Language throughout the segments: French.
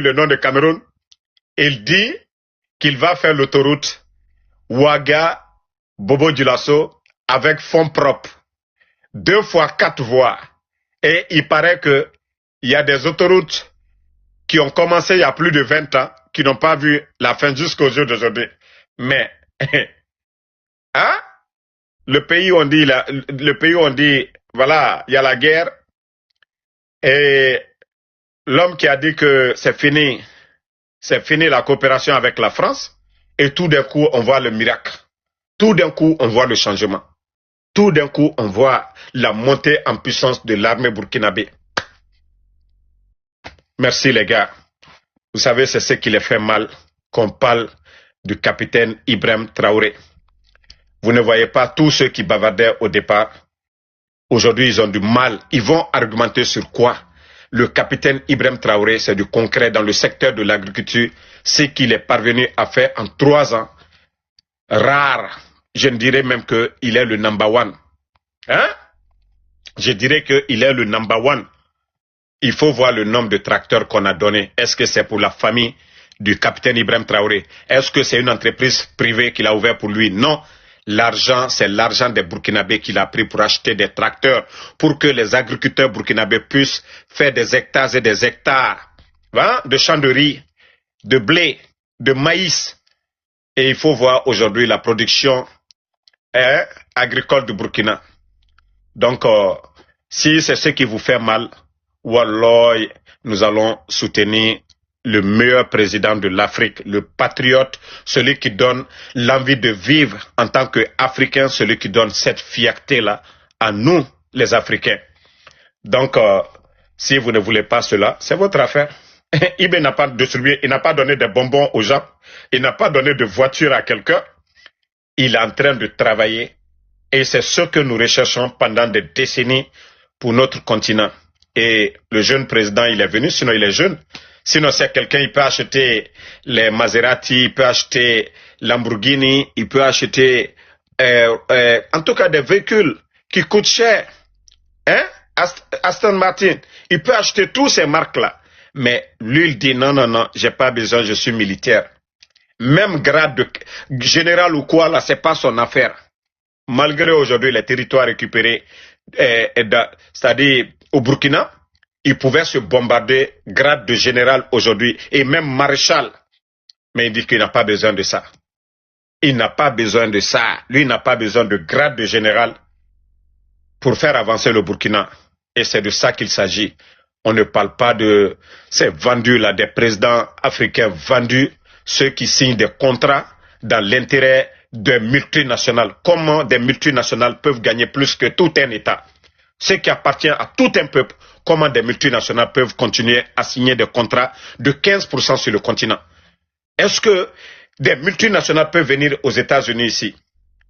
le nom de Cameroun, il dit qu'il va faire l'autoroute Ouaga Bobo Dioulasso avec fonds propres, 2 fois 4 voies. Et il paraît qu'il y a des autoroutes qui ont commencé il y a plus de 20 ans, qui n'ont pas vu la fin jusqu'au jour d'aujourd'hui. Mais, hein? Le pays où on dit, voilà, il y a la guerre, et l'homme qui a dit que c'est fini la coopération avec la France, et tout d'un coup, on voit le miracle. Tout d'un coup, on voit le changement. Tout d'un coup, on voit la montée en puissance de l'armée burkinabé. Merci les gars. Vous savez, c'est ce qui les fait mal qu'on parle du capitaine Ibrahim Traoré. Vous ne voyez pas tous ceux qui bavardaient au départ. Aujourd'hui, ils ont du mal. Ils vont argumenter sur quoi? Le capitaine Ibrahim Traoré, c'est du concret dans le secteur de l'agriculture. Ce qu'il est parvenu à faire en 3 ans, rare. Je ne dirais même qu'il est le number one. Hein? Je dirais qu'il est le number one. Il faut voir le nombre de tracteurs qu'on a donné. Est-ce que c'est pour la famille du capitaine Ibrahim Traoré? Est-ce que c'est une entreprise privée qu'il a ouverte pour lui? Non. L'argent, c'est l'argent des Burkinabés qu'il a pris pour acheter des tracteurs, pour que les agriculteurs burkinabés puissent faire des hectares et des hectares, hein, de champs de riz, de blé, de maïs. Et il faut voir aujourd'hui la production agricole du Burkina. Donc, si c'est ce qui vous fait mal, wallah, nous allons soutenir le meilleur président de l'Afrique, le patriote, celui qui donne l'envie de vivre en tant qu'Africain, celui qui donne cette fierté-là à nous, les Africains. Donc, si vous ne voulez pas cela, c'est votre affaire. Ibé n'a pas distribué, il n'a pas donné de bonbons aux gens, il n'a pas donné de voiture à quelqu'un. Il est en train de travailler et c'est ce que nous recherchons pendant des décennies pour notre continent. Et le jeune président, il est venu, sinon il est jeune. Sinon, c'est quelqu'un, il peut acheter les Maserati, il peut acheter Lamborghini, il peut acheter, en tout cas, des véhicules qui coûtent cher. Hein? Aston Martin, il peut acheter tous ces marques-là. Mais lui, il dit non, non, non, j'ai pas besoin, je suis militaire. Même grade de général ou quoi, là, c'est pas son affaire. Malgré aujourd'hui les territoires récupérés, c'est-à-dire au Burkina, il pouvait se bombarder grade de général aujourd'hui et même maréchal. Mais il dit qu'il n'a pas besoin de ça. Il n'a pas besoin de ça. Lui, il n'a pas besoin de grade de général pour faire avancer le Burkina. Et c'est de ça qu'il s'agit. On ne parle pas de ces vendus là, des présidents africains vendus, ceux qui signent des contrats dans l'intérêt des multinationales. Comment des multinationales peuvent gagner plus que tout un État? Ce qui appartient à tout un peuple, comment des multinationales peuvent continuer à signer des contrats de 15% sur le continent? Est-ce que des multinationales peuvent venir aux États-Unis ici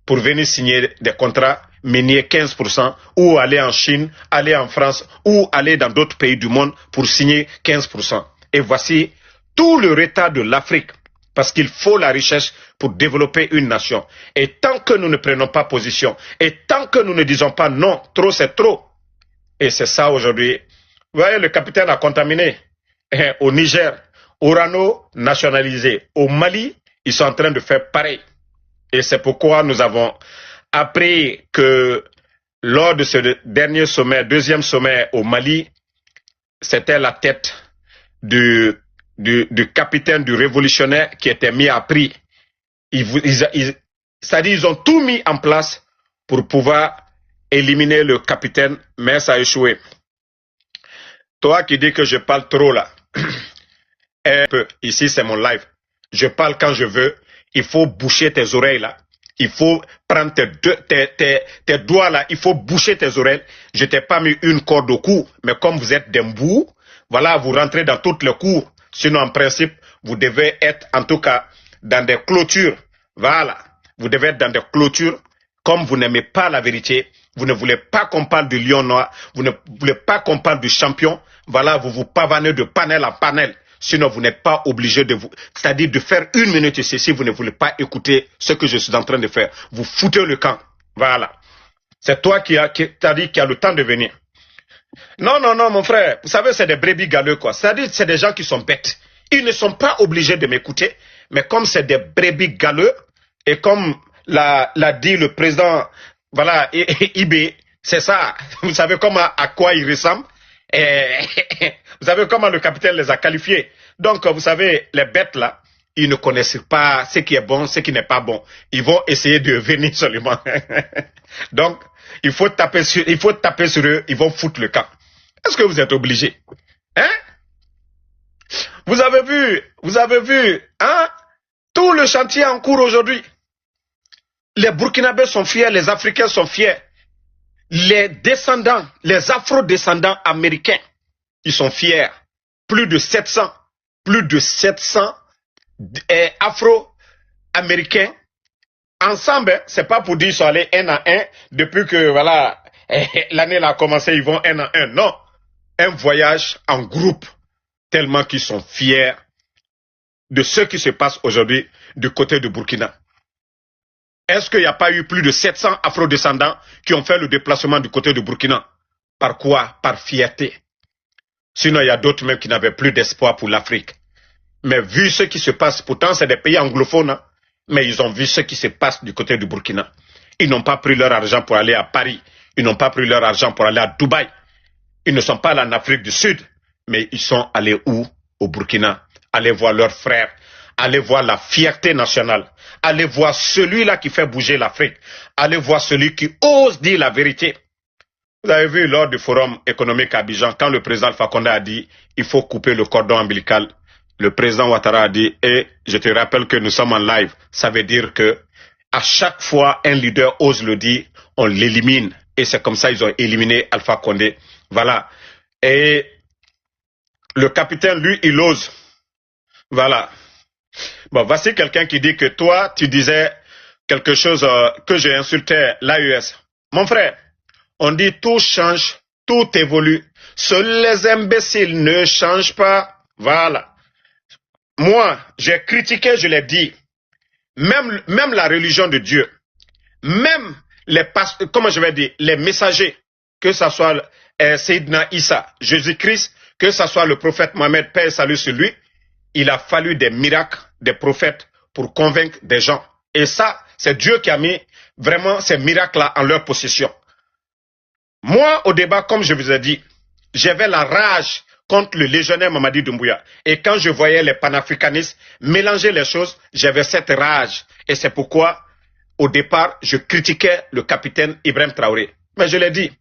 pour venir signer des contrats miniers 15% ou aller en Chine, aller en France ou aller dans d'autres pays du monde pour signer 15%? Et voici tout le retard de l'Afrique parce qu'il faut la richesse pour développer une nation. Et tant que nous ne prenons pas position, et tant que nous ne disons pas non, trop c'est trop. Et c'est ça aujourd'hui. Vous voyez, le capitaine a contaminé. Au Niger, Orano nationalisé. Au Mali, ils sont en train de faire pareil. Et c'est pourquoi nous avons appris que lors de ce dernier sommet, deuxième sommet au Mali, c'était la tête du capitaine, du révolutionnaire qui était mis à prix. C'est-à-dire ils ont tout mis en place pour pouvoir éliminer le capitaine, mais ça a échoué. Toi qui dis que je parle trop là, ici c'est mon live, je parle quand je veux, il faut boucher tes oreilles là, il faut prendre tes doigts là, il faut boucher tes oreilles. Je t'ai pas mis une corde au cou, mais comme vous êtes des mbous, voilà, vous rentrez dans toutes les cours. Sinon, en principe, vous devez être en tout cas dans des clôtures. Voilà, vous devez être dans des clôtures. Comme vous n'aimez pas la vérité, vous ne voulez pas qu'on parle du lion noir, vous ne voulez pas qu'on parle du champion, voilà, vous vous pavanez de panel en panel. Sinon, vous n'êtes pas obligé de c'est-à-dire de faire 1 minute ici si vous ne voulez pas écouter ce que je suis en train de faire. Vous foutez le camp. Voilà. C'est toi qui t'as dit qu'il y a le temps de venir. Non, non, non, mon frère. Vous savez, c'est des brebis galeux, quoi. C'est-à-dire, c'est des gens qui sont bêtes. Ils ne sont pas obligés de m'écouter, mais comme c'est des brebis galeux, et comme l'a dit le président, voilà, IB, c'est ça. Vous savez à quoi il ressemble. Et vous savez comment le capitaine les a qualifiés. Donc, vous savez, les bêtes là, ils ne connaissent pas ce qui est bon, ce qui n'est pas bon. Ils vont essayer de venir seulement. Donc, il faut taper sur eux, ils vont foutre le camp. Est-ce que vous êtes obligés? Hein? Vous avez vu, hein? Tout le chantier en cours aujourd'hui. Les Burkinabés sont fiers, les Africains sont fiers. Les descendants, les afro-descendants américains, ils sont fiers. Plus de 700 afro-américains. Ensemble, c'est pas pour dire qu'ils sont allés un à un, depuis que voilà l'année a commencé, ils vont un à un. Non, un voyage en groupe, tellement qu'ils sont fiers de ce qui se passe aujourd'hui du côté de Burkina. Est-ce qu'il n'y a pas eu plus de 700 afro-descendants qui ont fait le déplacement du côté de Burkina? Par quoi? Par fierté. Sinon, il y a d'autres même qui n'avaient plus d'espoir pour l'Afrique. Mais vu ce qui se passe, pourtant c'est des pays anglophones, hein, mais ils ont vu ce qui se passe du côté du Burkina. Ils n'ont pas pris leur argent pour aller à Paris. Ils n'ont pas pris leur argent pour aller à Dubaï. Ils ne sont pas allés en Afrique du Sud, mais ils sont allés où? Au Burkina. Aller voir leurs frères. Aller voir la fierté nationale. Aller voir celui-là qui fait bouger l'Afrique. Aller voir celui qui ose dire la vérité. Vous avez vu lors du forum économique à Abidjan, quand le président Alpha Condé a dit il faut couper le cordon ombilical, le président Ouattara a dit, et je te rappelle que nous sommes en live, ça veut dire que à chaque fois un leader ose le dire, on l'élimine. Et c'est comme ça ils ont éliminé Alpha Condé. Voilà. Et le capitaine, lui, il ose. Voilà. Bon, voici quelqu'un qui dit que toi, tu disais quelque chose que j'ai insulté l'AES. Mon frère, on dit tout change, tout évolue. Seuls les imbéciles ne changent pas. Voilà. Moi, j'ai critiqué, je l'ai dit, même la religion de Dieu, même les comment je vais dire, les messagers, que ce soit Sayyidina Issa, Jésus-Christ, que ce soit le prophète Mohammed, paix et salut sur lui, il a fallu des miracles, des prophètes pour convaincre des gens. Et ça, c'est Dieu qui a mis vraiment ces miracles-là en leur possession. Moi, au débat, comme je vous ai dit, j'avais la rage contre le légionnaire Mamadi Doumbouya. Et quand je voyais les panafricanistes mélanger les choses, j'avais cette rage. Et c'est pourquoi, au départ, je critiquais le capitaine Ibrahim Traoré. Mais je l'ai dit,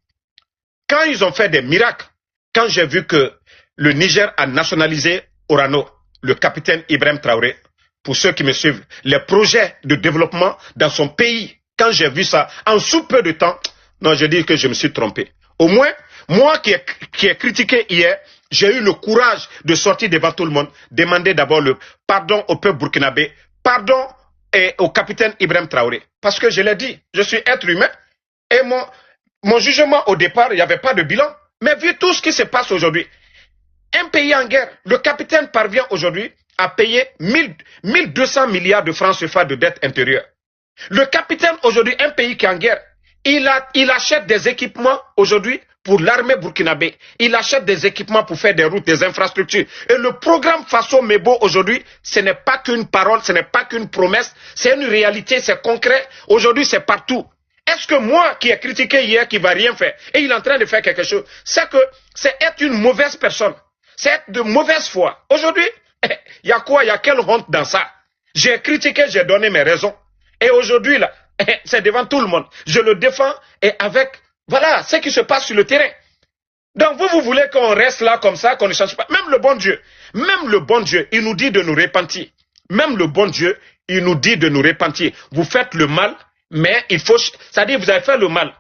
quand ils ont fait des miracles, quand j'ai vu que le Niger a nationalisé Orano, le capitaine Ibrahim Traoré, pour ceux qui me suivent, les projets de développement dans son pays, quand j'ai vu ça, en sous peu de temps, non, je dis que je me suis trompé. Au moins, moi qui ai critiqué hier, j'ai eu le courage de sortir devant tout le monde, demander d'abord le pardon au peuple burkinabé, pardon au capitaine Ibrahim Traoré. Parce que je l'ai dit, je suis être humain, et mon jugement au départ, il n'y avait pas de bilan. Mais vu tout ce qui se passe aujourd'hui, un pays en guerre, le capitaine parvient aujourd'hui à payer 1200 milliards de francs CFA de dette intérieure. Le capitaine aujourd'hui, un pays qui est en guerre, il achète des équipements aujourd'hui pour l'armée burkinabé. Il achète des équipements pour faire des routes, des infrastructures. Et le programme Faso Mebo aujourd'hui, ce n'est pas qu'une parole, ce n'est pas qu'une promesse, c'est une réalité, c'est concret. Aujourd'hui, c'est partout. Est-ce que moi qui ai critiqué hier, qui ne va rien faire, et il est en train de faire quelque chose, c'est être une mauvaise personne, c'est être de mauvaise foi. Aujourd'hui, il y a quoi, il y a quelle honte dans ça? J'ai critiqué, j'ai donné mes raisons. Et aujourd'hui, là, c'est devant tout le monde. Je le défends et avec, voilà, ce qui se passe sur le terrain. Donc vous voulez qu'on reste là comme ça, qu'on ne change pas. Même le bon Dieu, il nous dit de nous repentir. Même le bon Dieu, il nous dit de nous repentir. Vous faites le mal, mais il faut, c'est-à-dire vous avez fait le mal.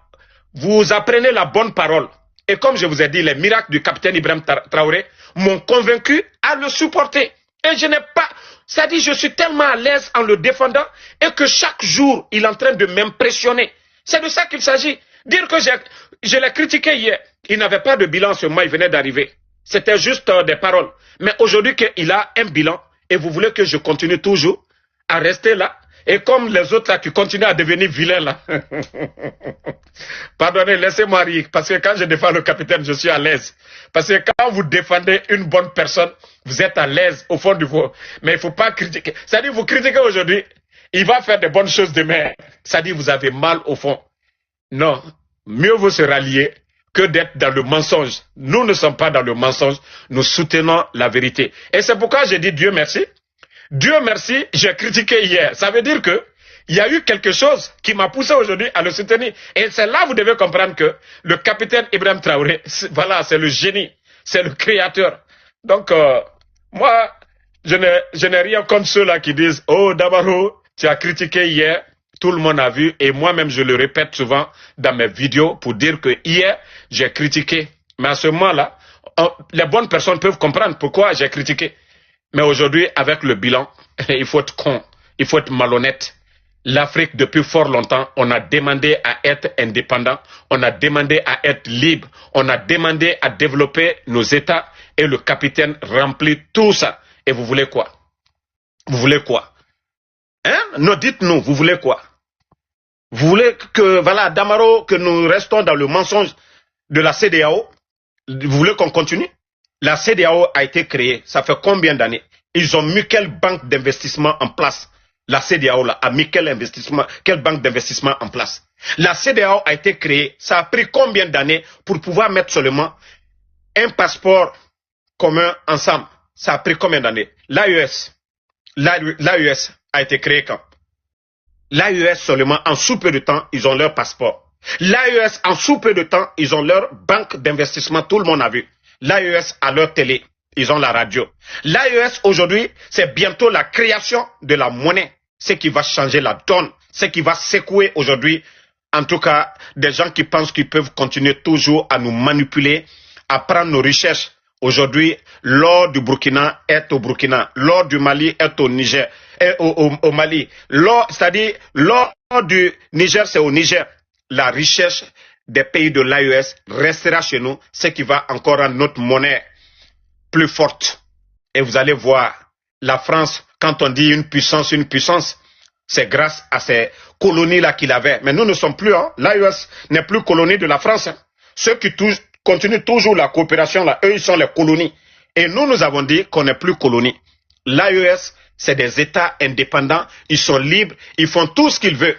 Vous apprenez la bonne parole. Et comme je vous ai dit, les miracles du capitaine Ibrahim Traoré m'ont convaincu à le supporter. Et je n'ai pas, c'est-à-dire je suis tellement à l'aise en le défendant et que chaque jour, il est en train de m'impressionner. C'est de ça qu'il s'agit. Dire que je l'ai critiqué hier, il n'avait pas de bilan ce mois, il venait d'arriver. C'était juste des paroles. Mais aujourd'hui qu'il a un bilan et vous voulez que je continue toujours à rester là Et comme les autres là qui continuent à devenir vilains là. Pardonnez, laissez-moi rire. Parce que quand je défends le capitaine, je suis à l'aise. Parce que quand vous défendez une bonne personne, vous êtes à l'aise au fond du fond. Mais il ne faut pas critiquer. C'est-à-dire, vous critiquez aujourd'hui, il va faire de bonnes choses demain. C'est-à-dire, vous avez mal au fond. Non. Mieux vaut se rallier que d'être dans le mensonge. Nous ne sommes pas dans le mensonge. Nous soutenons la vérité. Et c'est pourquoi j'ai dit Dieu merci. Dieu merci, j'ai critiqué hier. Ça veut dire que il y a eu quelque chose qui m'a poussé aujourd'hui à le soutenir. Et c'est là que vous devez comprendre que le capitaine Ibrahim Traoré, voilà, c'est le génie, c'est le créateur. Donc, moi, je n'ai rien contre ceux-là qui disent « Oh, Damaro, tu as critiqué hier, tout le monde a vu. » Et moi-même, je le répète souvent dans mes vidéos pour dire que hier, j'ai critiqué. Mais à ce moment-là, les bonnes personnes peuvent comprendre pourquoi j'ai critiqué. Mais aujourd'hui, avec le bilan, il faut être con, il faut être malhonnête. L'Afrique, depuis fort longtemps, on a demandé à être indépendant, on a demandé à être libre, on a demandé à développer nos États et le capitaine remplit tout ça. Et vous voulez quoi? Vous voulez quoi? Hein? Non, dites-nous, vous voulez quoi? Vous voulez que, voilà, Damaro, que nous restons dans le mensonge de la CEDEAO? Vous voulez qu'on continue? La CEDEAO a été créée, ça fait combien d'années? Ils ont mis quelle banque d'investissement en place? La CEDEAO là, a mis quelle banque d'investissement en place? La CEDEAO a été créée, ça a pris combien d'années pour pouvoir mettre seulement un passeport commun ensemble? Ça a pris combien d'années? L'AES a été créée quand? L'AES seulement, en sous peu de temps, ils ont leur passeport. L'AES, en sous peu de temps, ils ont leur banque d'investissement, tout le monde a vu. L'AES a leur télé, ils ont la radio. L'AES aujourd'hui, c'est bientôt la création de la monnaie. Ce qui va changer la donne, ce qui va secouer aujourd'hui, en tout cas, des gens qui pensent qu'ils peuvent continuer toujours à nous manipuler, à prendre nos richesses. Aujourd'hui, l'or du Burkina est au Burkina, l'or du Mali est au Niger, est au Mali. L'or, c'est-à-dire, l'or du Niger, c'est au Niger. La richesse des pays de l'AES restera chez nous, ce qui va encore rendre notre monnaie plus forte. Et vous allez voir, la France, quand on dit une puissance, c'est grâce à ces colonies-là qu'il avait. Mais nous ne sommes plus, hein. L'AES n'est plus colonie de la France. Hein. Ceux qui continuent toujours la coopération, là, eux, ils sont les colonies. Et nous, nous avons dit qu'on n'est plus colonie. L'AES, c'est des États indépendants, ils sont libres, ils font tout ce qu'ils veulent.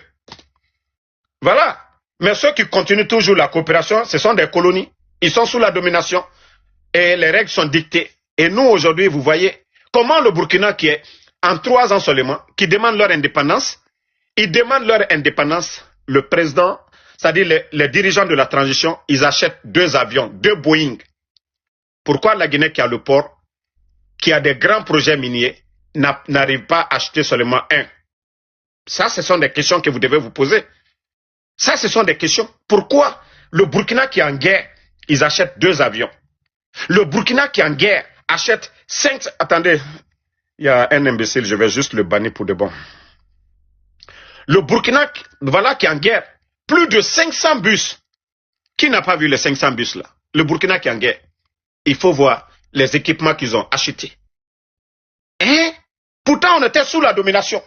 Voilà. Mais ceux qui continuent toujours la coopération, ce sont des colonies. Ils sont sous la domination. Et les règles sont dictées. Et nous, aujourd'hui, vous voyez, comment le Burkina, qui est en 3 ans seulement, qui demande leur indépendance, ils demandent leur indépendance, le président, c'est-à-dire les dirigeants de la transition, ils achètent 2 avions, 2 Boeing. Pourquoi la Guinée qui a le port, qui a des grands projets miniers, n'arrive pas à acheter seulement 1? Ça, ce sont des questions que vous devez vous poser. Ça, ce sont des questions. Pourquoi le Burkina qui est en guerre, ils achètent 2 avions? Le Burkina qui est en guerre achète 5... Attendez, il y a un imbécile, je vais juste le bannir pour de bon. Le Burkina, voilà, qui est en guerre, plus de 500 bus. Qui n'a pas vu les 500 bus là? Le Burkina qui est en guerre. Il faut voir les équipements qu'ils ont achetés. Hein? Pourtant, on était sous la domination.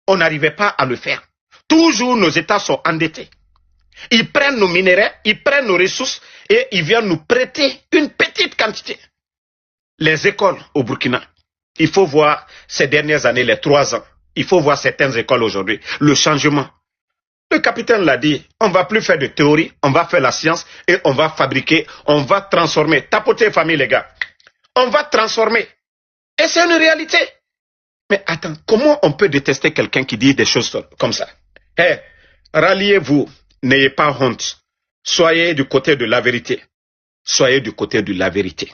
On n'arrivait pas à le faire. Toujours nos États sont endettés. Ils prennent nos minéraux, ils prennent nos ressources et ils viennent nous prêter une petite quantité. Les écoles au Burkina, il faut voir ces dernières années, les 3 ans. Il faut voir certaines écoles aujourd'hui. Le changement. Le capitaine l'a dit, on ne va plus faire de théorie, on va faire la science et on va fabriquer, on va transformer. Tapotez famille les gars. On va transformer. Et c'est une réalité. Mais attends, comment on peut détester quelqu'un qui dit des choses comme ça? Hey, ralliez-vous, n'ayez pas honte. Soyez du côté de la vérité. Soyez du côté de la vérité.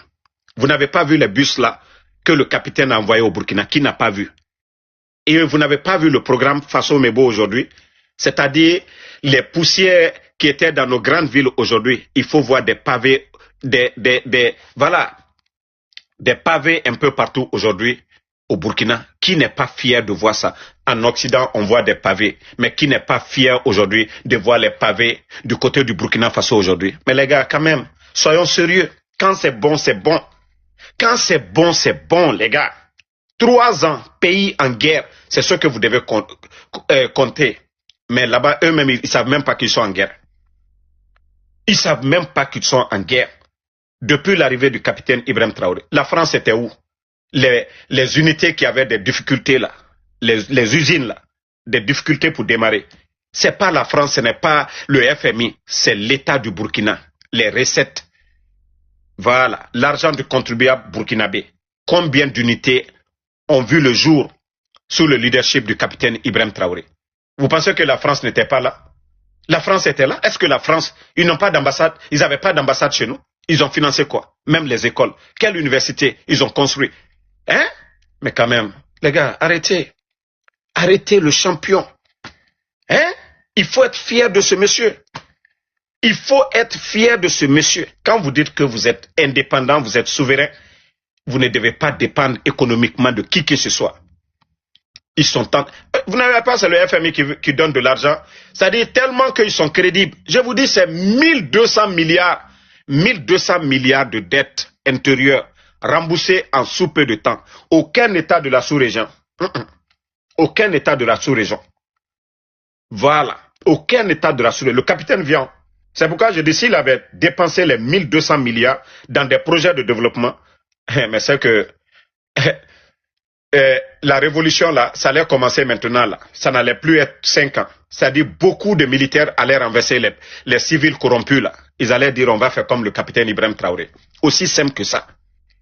Vous n'avez pas vu les bus là que le capitaine a envoyé au Burkina. Qui n'a pas vu? Et vous n'avez pas vu le programme Faso Mebo aujourd'hui? C'est-à-dire les poussières qui étaient dans nos grandes villes aujourd'hui. Il faut voir des pavés, voilà, des pavés un peu partout aujourd'hui au Burkina. Qui n'est pas fier de voir ça? En Occident, on voit des pavés. Mais qui n'est pas fier aujourd'hui de voir les pavés du côté du Burkina Faso aujourd'hui? Mais les gars, quand même, soyons sérieux. Quand c'est bon, c'est bon. Quand c'est bon, les gars. 3 ans, pays en guerre, c'est ce que vous devez compter. Mais là-bas, eux-mêmes, ils ne savent même pas qu'ils sont en guerre. Ils ne savent même pas qu'ils sont en guerre. Depuis l'arrivée du capitaine Ibrahim Traoré, la France était où? Les unités qui avaient des difficultés là, les usines là, des difficultés pour démarrer. C'est pas la France, ce n'est pas le FMI, c'est l'État du Burkina, les recettes. Voilà, l'argent du contribuable burkinabé. Combien d'unités ont vu le jour sous le leadership du capitaine Ibrahim Traoré? Vous pensez que la France n'était pas là? La France était là. Est-ce que la France, ils n'ont pas d'ambassade? Ils n'avaient pas d'ambassade chez nous? Ils ont financé quoi? Même les écoles. Quelle université ils ont construit? Hein? Mais quand même, les gars, arrêtez. Arrêtez le champion. Hein? Il faut être fier de ce monsieur. Il faut être fier de ce monsieur. Quand vous dites que vous êtes indépendant, vous êtes souverain, vous ne devez pas dépendre économiquement de qui que ce soit. Ils sont vous n'avez pas, c'est le FMI qui donne de l'argent. C'est-à-dire tellement qu'ils sont crédibles. Je vous dis, c'est 1200 milliards de dettes intérieures remboursées en sous peu de temps. Aucun État de la sous-région. Aucun État de la sous-région. Voilà. Aucun État de la sous-région. Le capitaine vient. C'est pourquoi je dis, s'il avait dépensé les 1200 milliards dans des projets de développement, mais c'est que la révolution là, ça allait commencer maintenant là. Ça n'allait plus être 5 ans. C'est-à-dire beaucoup de militaires allaient renverser les civils corrompus là. Ils allaient dire on va faire comme le capitaine Ibrahim Traoré. Aussi simple que ça.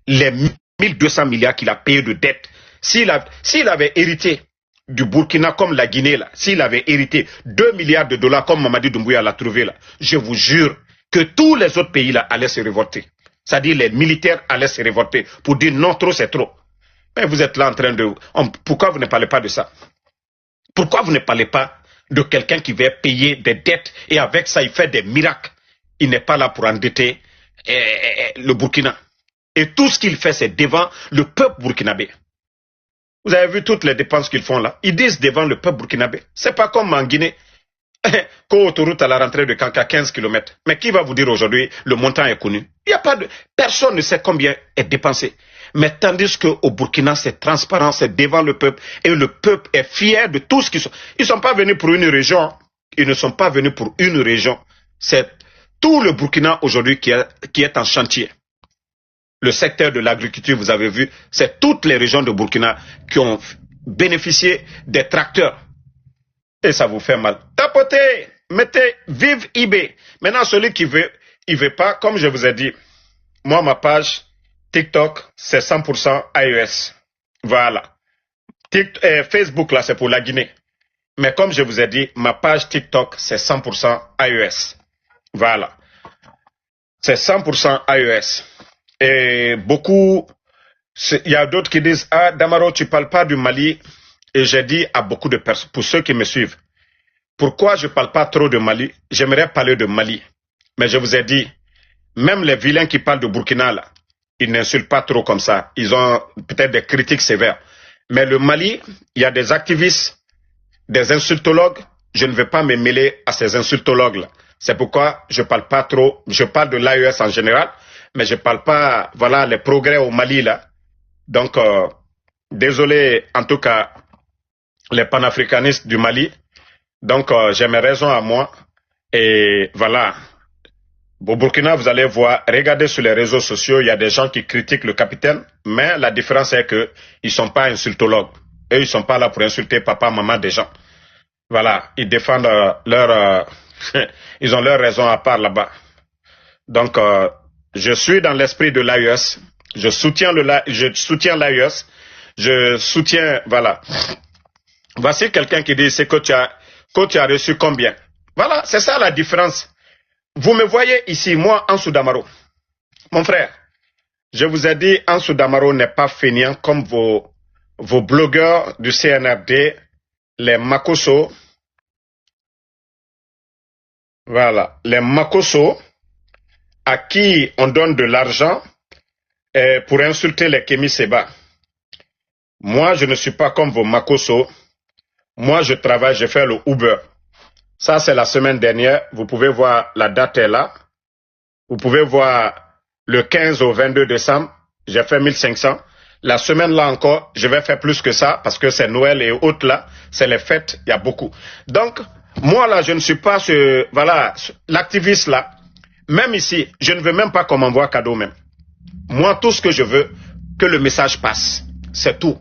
Les 1200 milliards qu'il a payés de dettes, s'il avait hérité du Burkina comme la Guinée là, s'il avait hérité 2 milliards de dollars comme Mamadi Doumbouya l'a trouvé là, je vous jure que tous les autres pays là allaient se révolter. C'est-à-dire les militaires allaient se révolter pour dire non, trop c'est trop. Mais vous êtes là en train de... Pourquoi vous ne parlez pas de ça? Pourquoi vous ne parlez pas de quelqu'un qui va payer des dettes et avec ça il fait des miracles? Il n'est pas là pour endetter le Burkina. Et tout ce qu'il fait, c'est devant le peuple burkinabé. Vous avez vu toutes les dépenses qu'ils font là? Ils disent devant le peuple burkinabé. C'est pas comme en Guinée. Qu'autoroute à la rentrée de Kanka 15 km. Mais qui va vous dire aujourd'hui le montant est connu? Il y a pas de... Personne ne sait combien est dépensé. Mais tandis qu'au Burkina, c'est transparent, c'est devant le peuple. Et le peuple est fier de tout ce qu'ils sont. Ils ne sont pas venus pour une région. Ils ne sont pas venus pour une région. C'est tout le Burkina aujourd'hui qui est en chantier. Le secteur de l'agriculture, vous avez vu, c'est toutes les régions de Burkina qui ont bénéficié des tracteurs. Et ça vous fait mal. Tapotez, mettez, vive eBay. Maintenant, celui qui veut, il veut pas, comme je vous ai dit, moi, ma page TikTok, c'est 100% iOS. Voilà. Facebook, là, c'est pour la Guinée. Mais comme je vous ai dit, ma page TikTok, c'est 100% iOS. Voilà. C'est 100% iOS. Et beaucoup, il y a d'autres qui disent, ah, Damaro, tu parles pas du Mali. Et j'ai dit à beaucoup de personnes, pour ceux qui me suivent, pourquoi je parle pas trop de Mali? J'aimerais parler de Mali. Mais je vous ai dit, même les vilains qui parlent de Burkina, là, ils n'insultent pas trop comme ça. Ils ont peut-être des critiques sévères. Mais le Mali, il y a des activistes, des insultologues. Je ne vais pas me mêler à ces insultologues-là. C'est pourquoi je parle pas trop. Je parle de l'AES en général, mais je parle pas, voilà, les progrès au Mali, là. Donc, désolé, en tout cas, les panafricanistes du Mali. Donc, j'ai mes raisons à moi. Et voilà. Au Burkina, vous allez voir, regardez sur les réseaux sociaux, il y a des gens qui critiquent le capitaine, mais la différence est qu'ils ne sont pas insultologues. Eux, ils ne sont pas là pour insulter papa, maman des gens. Voilà, ils défendent ils ont leurs raisons à part là-bas. Donc, je suis dans l'esprit de l'AES. Je soutiens l'AES. Je soutiens, voilà. Voici quelqu'un qui dit, c'est que tu as reçu combien? Voilà, c'est ça la différence. Vous me voyez ici, moi, Ansou Damaro. Mon frère, je vous ai dit, Ansou Damaro n'est pas fainéant comme vos blogueurs du CNRD, les Makosso. Voilà, les Makosso, à qui on donne de l'argent pour insulter les Kémi Seba. Moi, je ne suis pas comme vos Makosso. Moi, je travaille, je fais le Uber. Ça, c'est la semaine dernière. Vous pouvez voir, la date est là. Vous pouvez voir le 15 au 22 décembre. J'ai fait 1500. La semaine là encore, je vais faire plus que ça parce que c'est Noël et autres là, c'est les fêtes, il y a beaucoup. Donc, moi là, je ne suis pas voilà, l'activiste là. Même ici, je ne veux même pas qu'on m'envoie cadeau même. Moi, tout ce que je veux, que le message passe. C'est tout.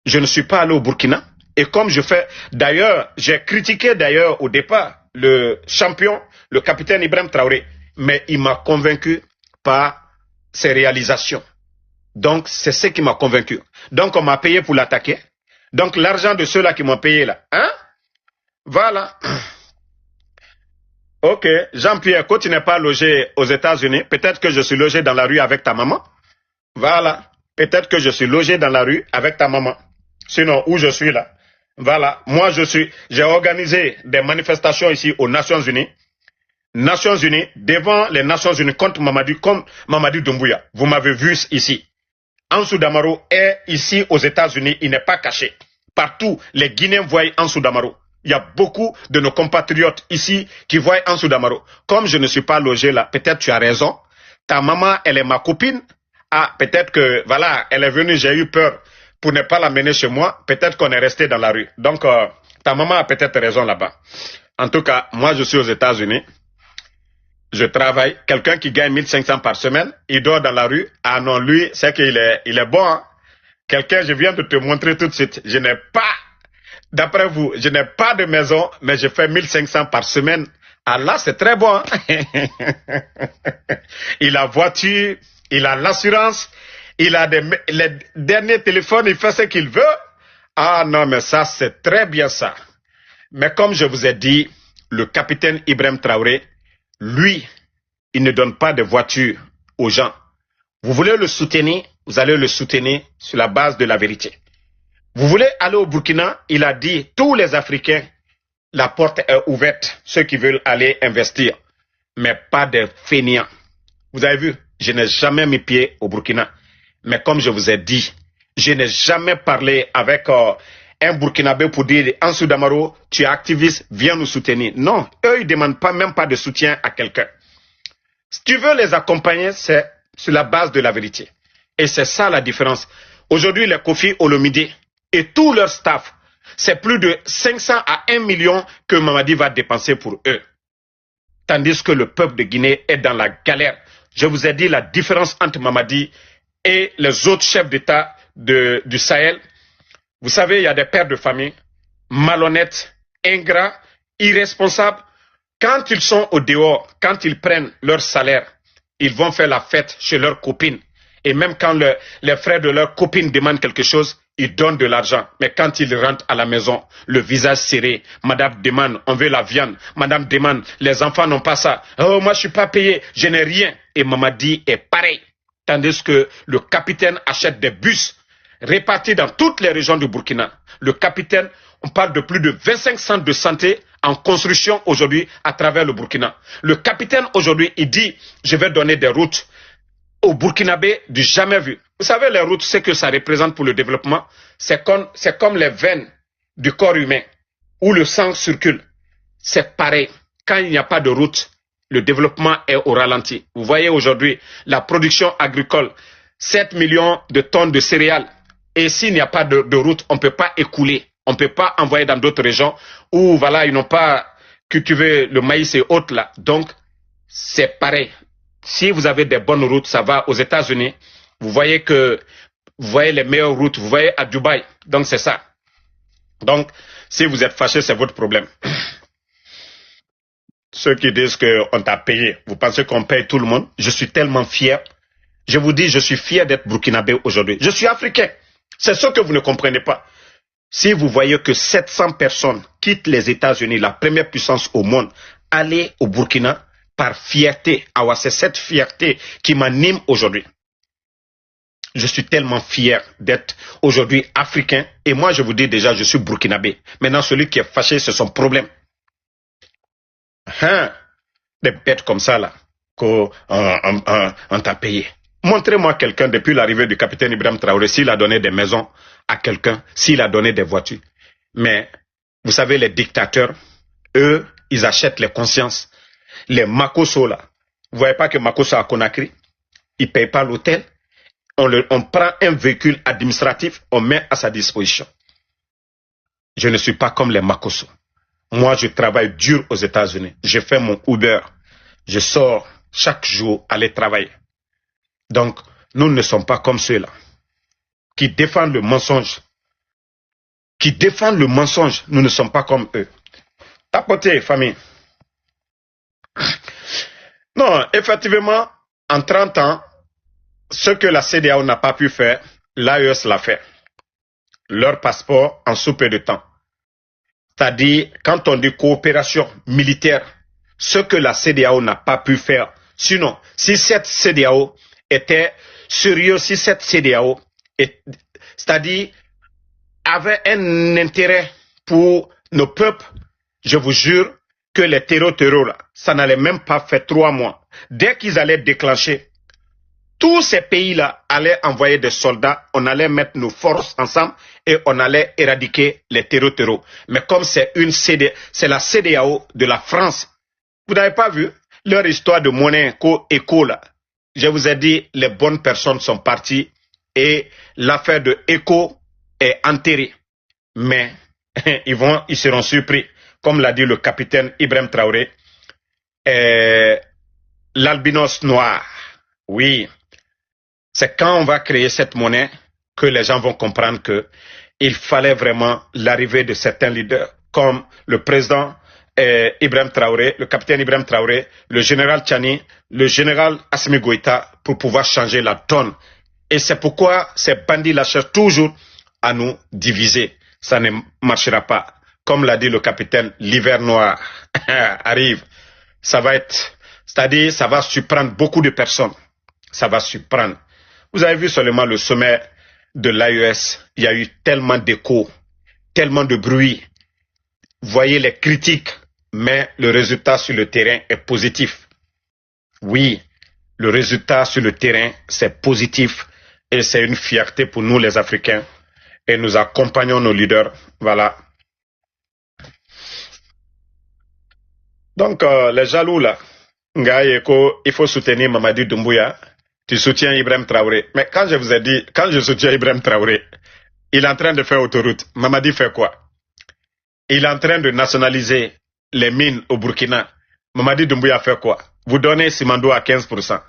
Je ne suis pas allé au Burkina. Et comme je fais, d'ailleurs, j'ai critiqué d'ailleurs au départ le champion, le capitaine Ibrahim Traoré. Mais il m'a convaincu par ses réalisations. Donc, c'est ce qui m'a convaincu. Donc, on m'a payé pour l'attaquer. Donc, l'argent de ceux-là qui m'ont payé là. Hein? Voilà. Ok, Jean-Pierre, quand tu n'es pas logé aux États-Unis, peut-être que je suis logé dans la rue avec ta maman. Voilà. Peut-être que je suis logé dans la rue avec ta maman. Sinon, où je suis là? Voilà. Moi, j'ai organisé des manifestations ici aux Nations Unies. Nations Unies, devant les Nations Unies contre Mamadi, comme Mamadi Doumbouya. Vous m'avez vu ici. Ansou Damaro est ici aux États-Unis, il n'est pas caché. Partout, les Guinéens voient Ansou Damaro. Il y a beaucoup de nos compatriotes ici qui voient Ansou Damaro. Comme je ne suis pas logé là, peut-être tu as raison. Ta maman, elle est ma copine. Ah, peut-être que, voilà, elle est venue, j'ai eu peur pour ne pas l'amener chez moi. Peut-être qu'on est resté dans la rue. Donc, ta maman a peut-être raison là-bas. En tout cas, moi, je suis aux États-Unis. Je travaille. Quelqu'un qui gagne 1500 par semaine, il dort dans la rue. Ah non, lui, c'est qu'il est, il est bon. Hein? Quelqu'un, je viens de te montrer tout de suite. Je n'ai pas, d'après vous, je n'ai pas de maison, mais je fais 1500 par semaine. Ah là, c'est très bon. Hein? Il a voiture, il a l'assurance, il a les derniers téléphones, il fait ce qu'il veut. Ah non, mais ça, c'est très bien ça. Mais comme je vous ai dit, le capitaine Ibrahim Traoré, lui, il ne donne pas de voiture aux gens. Vous voulez le soutenir, vous allez le soutenir sur la base de la vérité. Vous voulez aller au Burkina, il a dit, tous les Africains, la porte est ouverte, ceux qui veulent aller investir, mais pas des fainéants. Vous avez vu, je n'ai jamais mis pied au Burkina. Mais comme je vous ai dit, je n'ai jamais parlé avec un Burkinabé pour dire « Ansou Damaro, tu es activiste, viens nous soutenir ». Non, eux, ils ne demandent même pas de soutien à quelqu'un. Si tu veux les accompagner, c'est sur la base de la vérité. Et c'est ça la différence. Aujourd'hui, les Kofi Olomide et tout leur staff, c'est plus de 500 à 1 million que Mamadi va dépenser pour eux. Tandis que le peuple de Guinée est dans la galère. Je vous ai dit la différence entre Mamadi et les autres chefs d'État du Sahel. Vous savez, il y a des pères de famille malhonnêtes, ingrats, irresponsables. Quand ils sont au dehors, quand ils prennent leur salaire, ils vont faire la fête chez leurs copines. Et même quand les frères de leurs copines demandent quelque chose, ils donnent de l'argent. Mais quand ils rentrent à la maison, le visage serré, madame demande, on veut la viande. Madame demande, les enfants n'ont pas ça. Oh, moi je suis pas payé, je n'ai rien. Et Mamadi est pareil. Tandis que le capitaine achète des bus répartis dans toutes les régions du Burkina. Le capitaine, on parle de plus de 25 centres de santé en construction aujourd'hui à travers le Burkina. Le capitaine aujourd'hui, il dit, je vais donner des routes au Burkinabé du jamais vu. Vous savez, les routes, ce que ça représente pour le développement, c'est comme les veines du corps humain où le sang circule. C'est pareil. Quand il n'y a pas de route, le développement est au ralenti. Vous voyez aujourd'hui la production agricole, 7 millions de tonnes de céréales. Et s'il n'y a pas de route, on ne peut pas écouler. On ne peut pas envoyer dans d'autres régions où voilà, ils n'ont pas cultivé le maïs et autres là. Donc, c'est pareil. Si vous avez des bonnes routes, ça va aux États-Unis. Vous voyez les meilleures routes, vous voyez à Dubaï. Donc, c'est ça. Donc, si vous êtes fâché, c'est votre problème. Ceux qui disent qu'on t'a payé, vous pensez qu'on paye tout le monde? Je suis tellement fier. Je vous dis, je suis fier d'être burkinabé aujourd'hui. Je suis africain. C'est ce que vous ne comprenez pas. Si vous voyez que 700 personnes quittent les États-Unis, la première puissance au monde, aller au Burkina par fierté. Alors, c'est cette fierté qui m'anime aujourd'hui. Je suis tellement fier d'être aujourd'hui africain. Et moi, je vous dis déjà, je suis burkinabé. Maintenant, celui qui est fâché, c'est son problème. Hein? Des bêtes comme ça, là, qu'on t'a payé. Montrez-moi quelqu'un, depuis l'arrivée du capitaine Ibrahim Traoré, s'il a donné des maisons à quelqu'un, s'il a donné des voitures. Mais, vous savez, les dictateurs, eux, ils achètent les consciences. Les Makosso, là. Vous voyez pas que Makosso à Conakry, ils ne payent pas l'hôtel. on prend un véhicule administratif, on met à sa disposition. Je ne suis pas comme les Makosso. Moi, je travaille dur aux États-Unis. Je fais mon Uber. Je sors chaque jour aller travailler. Donc, nous ne sommes pas comme ceux-là qui défendent le mensonge. Qui défendent le mensonge. Nous ne sommes pas comme eux. Tapotez, famille. Non, effectivement, en 30 ans, ce que la CEDEAO n'a pas pu faire, l'AES l'a fait. Leur passeport en sous peu de temps. C'est-à-dire, quand on dit coopération militaire, ce que la CEDEAO n'a pas pu faire. Sinon, si cette CEDEAO était sérieuse, si cette CEDEAO, c'est-à-dire, avait un intérêt pour nos peuples, je vous jure que les terreaux là, ça n'allait même pas faire 3 mois. Dès qu'ils allaient déclencher, tous ces pays-là allaient envoyer des soldats, on allait mettre nos forces ensemble et on allait éradiquer les terreaux. Mais comme c'est la CEDEAO de la France, vous n'avez pas vu leur histoire de monnaie éco là. Je vous ai dit, les bonnes personnes sont parties et l'affaire de éco est enterrée. Mais ils seront surpris. Comme l'a dit le capitaine Ibrahim Traoré, l'albinos noir, oui, c'est quand on va créer cette monnaie que les gens vont comprendre que il fallait vraiment l'arrivée de certains leaders comme le président Ibrahim Traoré, le capitaine Ibrahim Traoré, le général Tchani, le général Assimi Goïta pour pouvoir changer la donne. Et c'est pourquoi ces bandits-là cherchent toujours à nous diviser. Ça ne marchera pas. Comme l'a dit le capitaine, l'hiver noir arrive. Ça va être, c'est-à-dire, ça va surprendre beaucoup de personnes. Ça va surprendre. Vous avez vu seulement le sommet de l'AES. Il y a eu tellement d'échos, tellement de bruit. Vous voyez les critiques, mais le résultat sur le terrain est positif. Oui, le résultat sur le terrain, c'est positif et c'est une fierté pour nous les Africains. Et nous accompagnons nos leaders. Voilà. Donc, les jaloux là, il faut soutenir Mamadi Doumbouya, tu soutiens Ibrahim Traoré. Mais quand je vous ai dit, quand je soutiens Ibrahim Traoré, il est en train de faire autoroute. Mamadi fait quoi? Il est en train de nationaliser les mines au Burkina. Mamadi Doumbouya fait quoi? Vous donnez Simando à 15%.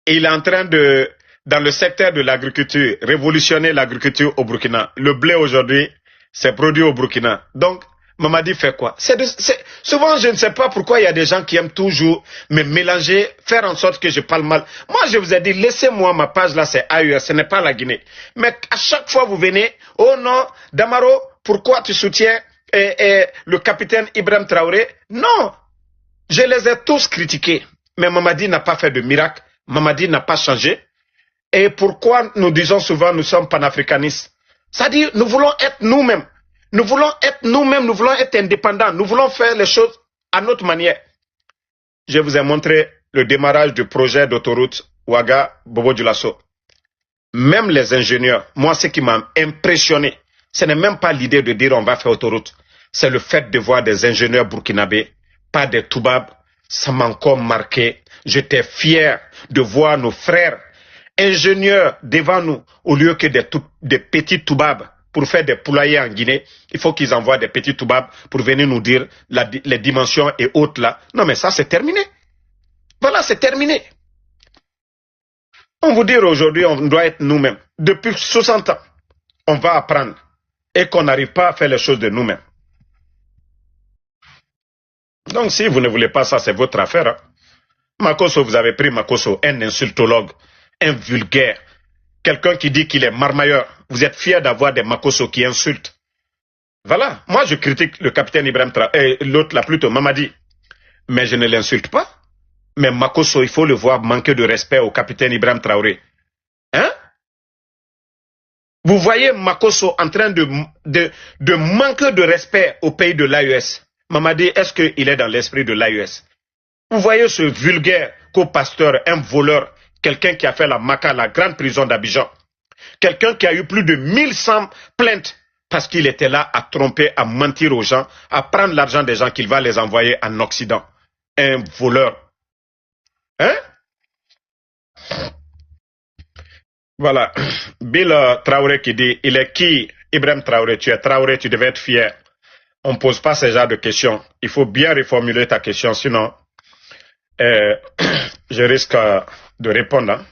Il est en train de, dans le secteur de l'agriculture, révolutionner l'agriculture au Burkina. Le blé aujourd'hui, c'est produit au Burkina. Donc, Mamadi fait quoi? Souvent, je ne sais pas pourquoi il y a des gens qui aiment toujours me mélanger, faire en sorte que je parle mal. Moi, je vous ai dit, laissez-moi ma page là, c'est AES, ce n'est pas la Guinée. Mais à chaque fois, vous venez, oh non, Damaro, pourquoi tu soutiens le capitaine Ibrahim Traoré? Non, je les ai tous critiqués. Mais Mamadi n'a pas fait de miracle. Mamadi n'a pas changé. Et pourquoi nous disons souvent nous sommes panafricanistes? C'est-à-dire, nous voulons être nous-mêmes. Nous voulons être nous-mêmes, nous voulons être indépendants, nous voulons faire les choses à notre manière. Je vous ai montré le démarrage du projet d'autoroute Ouaga-Bobo-Dioulasso. Même les ingénieurs, moi ce qui m'a impressionné, ce n'est même pas l'idée de dire on va faire autoroute. C'est le fait de voir des ingénieurs burkinabés, pas des toubabs. Ça m'a encore marqué. J'étais fier de voir nos frères ingénieurs devant nous, au lieu que des petits toubabs. Pour faire des poulaillers en Guinée, il faut qu'ils envoient des petits toubabs pour venir nous dire les dimensions et autres là. Non mais ça c'est terminé. Voilà, c'est terminé. On vous dit aujourd'hui, on doit être nous-mêmes. Depuis 60 ans, on va apprendre et qu'on n'arrive pas à faire les choses de nous-mêmes. Donc si vous ne voulez pas ça, c'est votre affaire. Hein. Makosso, vous avez pris Makosso, un insultologue, un vulgaire. Quelqu'un qui dit qu'il est marmailleur. Vous êtes fier d'avoir des Makosso qui insultent. Voilà. Moi, je critique le capitaine Ibrahim Traoré, l'autre là plutôt, Mamadi. Mais je ne l'insulte pas. Mais Makosso, il faut le voir manquer de respect au capitaine Ibrahim Traoré. Hein? Vous voyez Makosso en train de manquer de respect au pays de l'AES. Mamadi, est-ce qu'il est dans l'esprit de l'AES? Vous voyez ce vulgaire co-pasteur, un voleur, quelqu'un qui a fait la Maca, la grande prison d'Abidjan. Quelqu'un qui a eu plus de 1100 plaintes parce qu'il était là à tromper, à mentir aux gens, à prendre l'argent des gens qu'il va les envoyer en Occident. Un voleur. Hein? Voilà. Bill Traoré qui dit, il est qui Ibrahim Traoré, tu es Traoré, tu devais être fier. On ne pose pas ce genre de questions. Il faut bien reformuler ta question, sinon euh, je risque de répondre. Hein.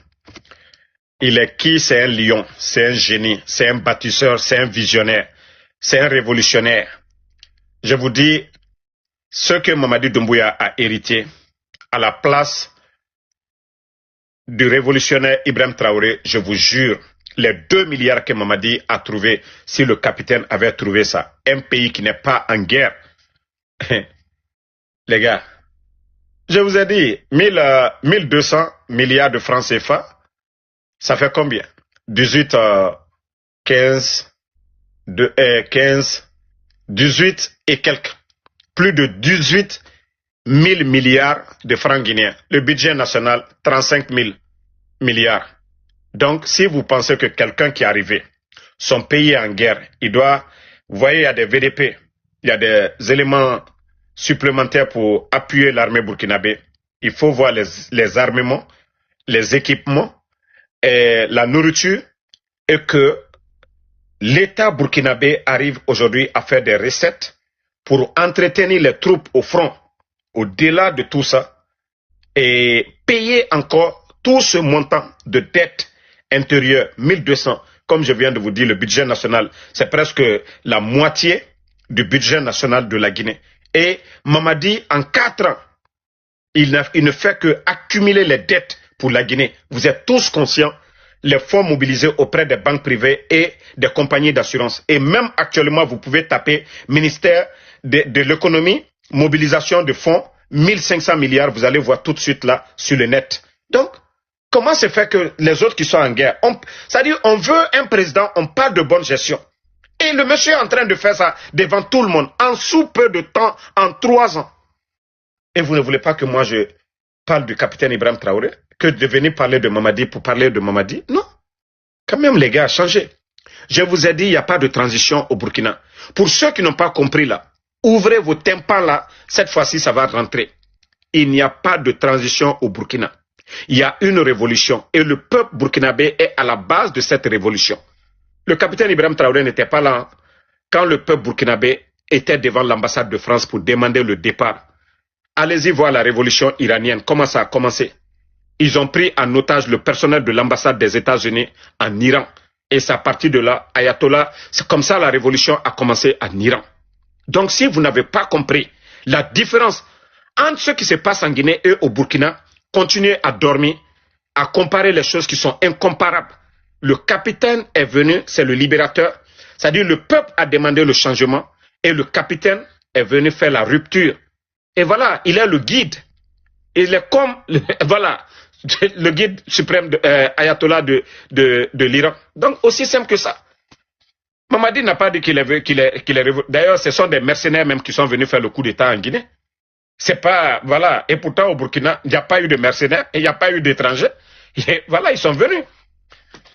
Il est qui? C'est un lion, c'est un génie, c'est un bâtisseur, c'est un visionnaire, c'est un révolutionnaire. Je vous dis, ce que Mamadi Doumbouya a hérité à la place du révolutionnaire Ibrahim Traoré, je vous jure, les 2 milliards que Mamadi a trouvé, si le capitaine avait trouvé ça, un pays qui n'est pas en guerre, les gars, je vous ai dit, 1200 milliards de francs CFA, ça fait combien? 18, 15, 15, 18 et quelques. Plus de 18 000 milliards de francs guinéens. Le budget national, 35 000 milliards. Donc, si vous pensez que quelqu'un qui est arrivé, son pays est en guerre, il doit, vous voyez, il y a des VDP, il y a des éléments supplémentaires pour appuyer l'armée burkinabé. Il faut voir les armements, les équipements, et la nourriture, et que l'État burkinabé arrive aujourd'hui à faire des recettes pour entretenir les troupes au front, au-delà de tout ça, et payer encore tout ce montant de dette intérieure, 1200, comme je viens de vous dire, le budget national, c'est presque la moitié du budget national de la Guinée. Et Mamadi, en 4 ans, il ne fait que accumuler les dettes pour la Guinée. Vous êtes tous conscients, les fonds mobilisés auprès des banques privées et des compagnies d'assurance. Et même actuellement, vous pouvez taper ministère de l'économie, mobilisation de fonds, 1500 milliards, vous allez voir tout de suite là sur le net. Donc, comment se fait que les autres qui sont en guerre, c'est-à-dire on veut un président, on parle de bonne gestion. Et le monsieur est en train de faire ça devant tout le monde, en sous peu de temps, en 3 ans. Et vous ne voulez pas que moi je parle du capitaine Ibrahim Traoré, que de venir parler de Mamadi pour parler de Mamadi? Non. Quand même, les gars, changez. Je vous ai dit, il n'y a pas de transition au Burkina. Pour ceux qui n'ont pas compris là, ouvrez vos tympans là, cette fois-ci, ça va rentrer. Il n'y a pas de transition au Burkina. Il y a une révolution et le peuple burkinabé est à la base de cette révolution. Le capitaine Ibrahim Traoré n'était pas là quand le peuple burkinabé était devant l'ambassade de France pour demander le départ. Allez-y voir la révolution iranienne, comment ça a commencé. Ils ont pris en otage le personnel de l'ambassade des États-Unis en Iran. Et c'est à partir de là, Ayatollah, c'est comme ça la révolution a commencé en Iran. Donc si vous n'avez pas compris la différence entre ce qui se passe en Guinée et au Burkina, continuez à dormir, à comparer les choses qui sont incomparables. Le capitaine est venu, c'est le libérateur, c'est-à-dire le peuple a demandé le changement et le capitaine est venu faire la rupture. Et voilà, il est le guide. Il est comme, voilà, le guide suprême de Ayatollah de l'Iran. Donc, aussi simple que ça. Mamadi n'a pas dit qu'il est d'ailleurs, ce sont des mercenaires même qui sont venus faire le coup d'État en Guinée. C'est pas, voilà. Et pourtant, au Burkina, il n'y a pas eu de mercenaires et il n'y a pas eu d'étrangers. Voilà, ils sont venus.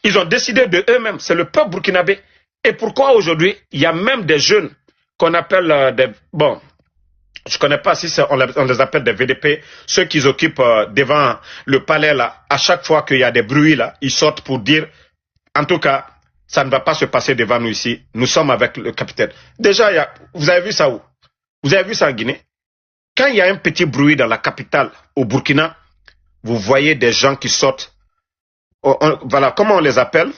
Ils ont décidé de eux-mêmes. C'est le peuple burkinabé. Et pourquoi aujourd'hui, il y a même des jeunes qu'on appelle bon, je ne connais pas si on les appelle des VDP, ceux qui occupent devant le palais là, à chaque fois qu'il y a des bruits là, ils sortent pour dire, en tout cas, ça ne va pas se passer devant nous ici, nous sommes avec le capitaine. Déjà, vous avez vu ça où? Vous avez vu ça en Guinée? Quand il y a un petit bruit dans la capitale, au Burkina, vous voyez des gens qui sortent. Voilà, comment on les appelle?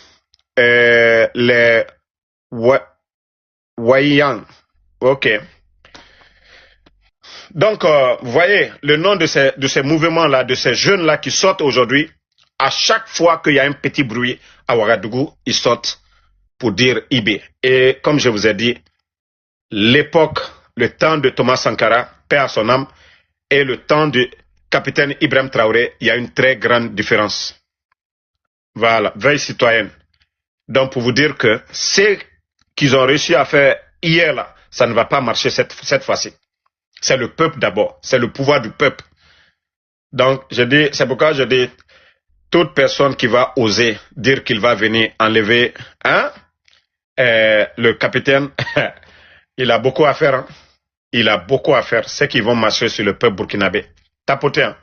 Les Wayang. Ok. Donc, vous voyez, le nom de ces mouvements-là, de ces jeunes-là qui sortent aujourd'hui, à chaque fois qu'il y a un petit bruit à Ouagadougou, ils sortent pour dire IB. Et comme je vous ai dit, l'époque, le temps de Thomas Sankara, paix à son âme, et le temps du capitaine Ibrahim Traoré, il y a une très grande différence. Voilà, veille citoyenne. Donc, pour vous dire que ce qu'ils ont réussi à faire hier, là, ça ne va pas marcher cette fois-ci. C'est le peuple d'abord, c'est le pouvoir du peuple. Donc, c'est pourquoi je dis, toute personne qui va oser dire qu'il va venir enlever le capitaine, il a beaucoup à faire. Hein? Il a beaucoup à faire. C'est qu'ils vont marcher sur le peuple burkinabé. Tapoter. Hein?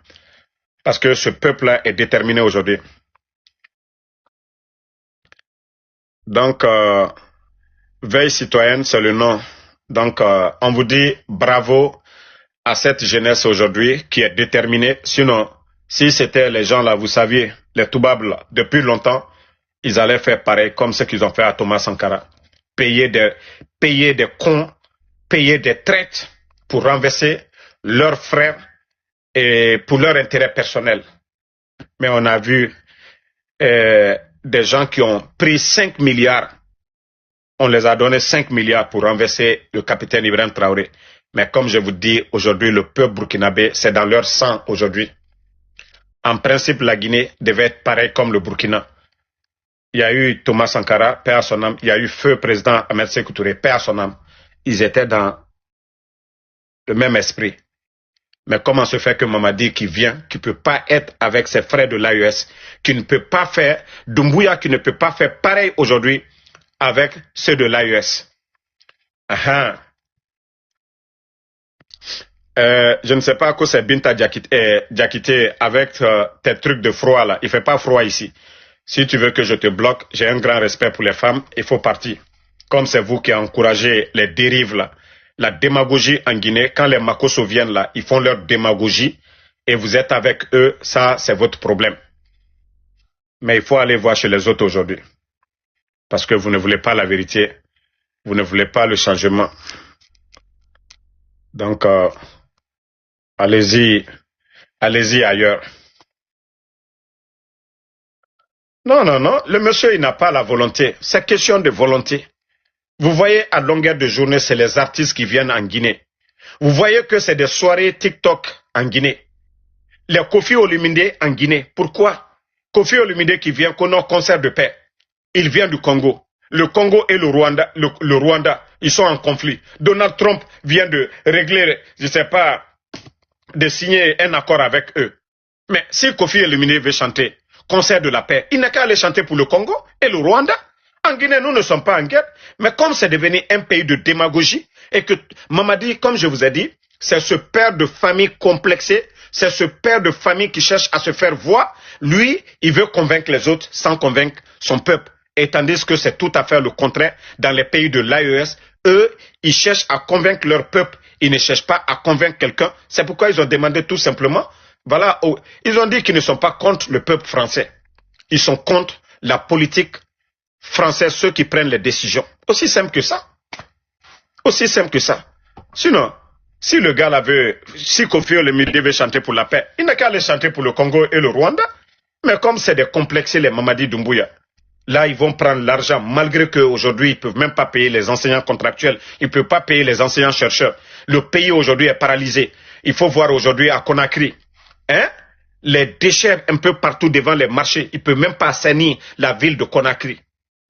Parce que ce peuple-là est déterminé aujourd'hui. Donc, Veille citoyenne, c'est le nom. Donc, on vous dit bravo à cette jeunesse aujourd'hui qui est déterminée. Sinon, si c'était les gens là, vous saviez, les Toubables là, depuis longtemps, ils allaient faire pareil comme ce qu'ils ont fait à Thomas Sankara. Payer des cons, payer des traites pour renverser leurs frères et pour leur intérêt personnel. Mais on a vu des gens qui ont pris 5 milliards. On les a donné 5 milliards pour renverser le capitaine Ibrahim Traoré. Mais comme je vous dis, aujourd'hui, le peuple burkinabé, c'est dans leur sang aujourd'hui. En principe, la Guinée devait être pareil comme le Burkina. Il y a eu Thomas Sankara, paix à son âme. Il y a eu feu président Ahmed Sékou Touré, paix à son âme. Ils étaient dans le même esprit. Mais comment se fait que Mamadi qui vient, qui ne peut pas être avec ses frères de l'AES, qui ne peut pas faire, Doumbouya qui ne peut pas faire pareil aujourd'hui avec ceux de l'AES. Je ne sais pas à quoi c'est Binta Diakité avec tes trucs de froid là. Il ne fait pas froid ici. Si tu veux que je te bloque, j'ai un grand respect pour les femmes, il faut partir. Comme c'est vous qui encouragez les dérives là, la démagogie en Guinée, quand les Makosso viennent là, ils font leur démagogie et vous êtes avec eux, ça c'est votre problème. Mais il faut aller voir chez les autres aujourd'hui. Parce que vous ne voulez pas la vérité, vous ne voulez pas le changement. Donc, allez-y ailleurs. Non, le monsieur, il n'a pas la volonté. C'est question de volonté. Vous voyez, à longueur de journée, c'est les artistes qui viennent en Guinée. Vous voyez que c'est des soirées TikTok en Guinée. Les Kofi Olomide en Guinée. Pourquoi? Kofi Olomide qui vient qu'on a un concert de paix. Il vient du Congo. Le Congo et le Rwanda, ils sont en conflit. Donald Trump vient de régler, je ne sais pas, de signer un accord avec eux. Mais si Kofi Olomide veut chanter concert de la paix, il n'a qu'à aller chanter pour le Congo et le Rwanda. En Guinée, nous ne sommes pas en guerre. Mais comme c'est devenu un pays de démagogie et que Mamadi, comme je vous ai dit, c'est ce père de famille complexé, c'est ce père de famille qui cherche à se faire voir. Lui, il veut convaincre les autres sans convaincre son peuple. Et tandis que c'est tout à fait le contraire dans les pays de l'AES, eux, ils cherchent à convaincre leur peuple. Ils ne cherchent pas à convaincre quelqu'un. C'est pourquoi ils ont demandé tout simplement, voilà, ils ont dit qu'ils ne sont pas contre le peuple français. Ils sont contre la politique française, ceux qui prennent les décisions. Aussi simple que ça. Aussi simple que ça. Sinon, si le gars là veut, si Kofi Olomide veut chanter pour la paix, il n'a qu'à aller chanter pour le Congo et le Rwanda. Mais comme c'est des complexés, les Mamadi Doumbouya, là, ils vont prendre l'argent, malgré qu'aujourd'hui, ils ne peuvent même pas payer les enseignants contractuels. Ils ne peuvent pas payer les enseignants-chercheurs. Le pays aujourd'hui est paralysé. Il faut voir aujourd'hui à Conakry, hein, les déchets un peu partout devant les marchés. Ils ne peuvent même pas assainir la ville de Conakry.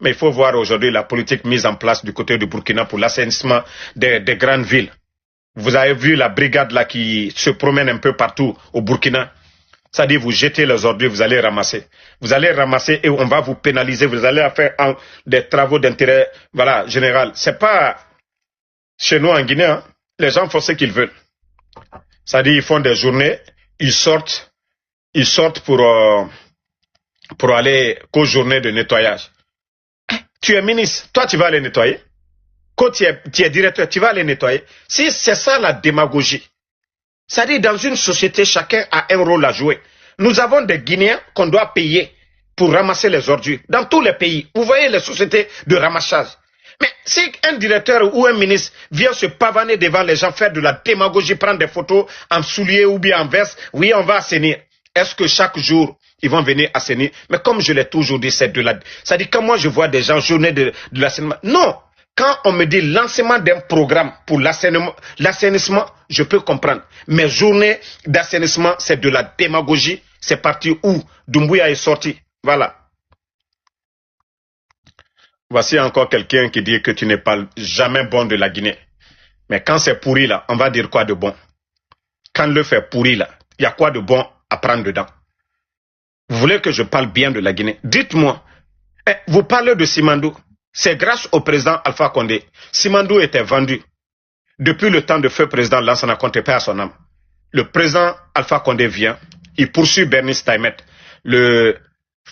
Mais il faut voir aujourd'hui la politique mise en place du côté du Burkina pour l'assainissement des grandes villes. Vous avez vu la brigade là qui se promène un peu partout au Burkina. C'est-à-dire, vous jetez les ordures, vous allez ramasser. Vous allez ramasser et on va vous pénaliser. Vous allez faire des travaux d'intérêt, voilà, général. C'est pas chez nous en Guinée, hein. Les gens font ce qu'ils veulent. C'est-à-dire, ils font des journées, ils sortent pour aller qu'aux journées de nettoyage. Tu es ministre, toi tu vas aller nettoyer. Quand tu es directeur, tu vas aller nettoyer. Si c'est ça la démagogie. C'est-à-dire, dans une société, chacun a un rôle à jouer. Nous avons des Guinéens qu'on doit payer pour ramasser les ordures. Dans tous les pays, vous voyez les sociétés de ramassage. Mais si un directeur ou un ministre vient se pavaner devant les gens, faire de la démagogie, prendre des photos en souliers ou bien en veste, oui, on va assainir. Est-ce que chaque jour, ils vont venir assainir? Mais comme je l'ai toujours dit, c'est de la... C'est-à-dire, quand moi je vois des gens journée de l'assainissement, non. Quand on me dit lancement d'un programme pour l'assainissement, je peux comprendre. Mais journée d'assainissement, c'est de la démagogie. C'est parti où Doumbouya est sorti. Voilà. Voici encore quelqu'un qui dit que tu n'es pas jamais bon de la Guinée. Mais quand c'est pourri là, on va dire quoi de bon? Quand le fait pourri là, il y a quoi de bon à prendre dedans? Vous voulez que je parle bien de la Guinée? Dites-moi. Vous parlez de Simandou. C'est grâce au président Alpha Condé. Simandou était vendu. Depuis le temps de feu président Lansana Conté, perd son âme. Le président Alpha Condé vient, il poursuit Bernice Taimet, le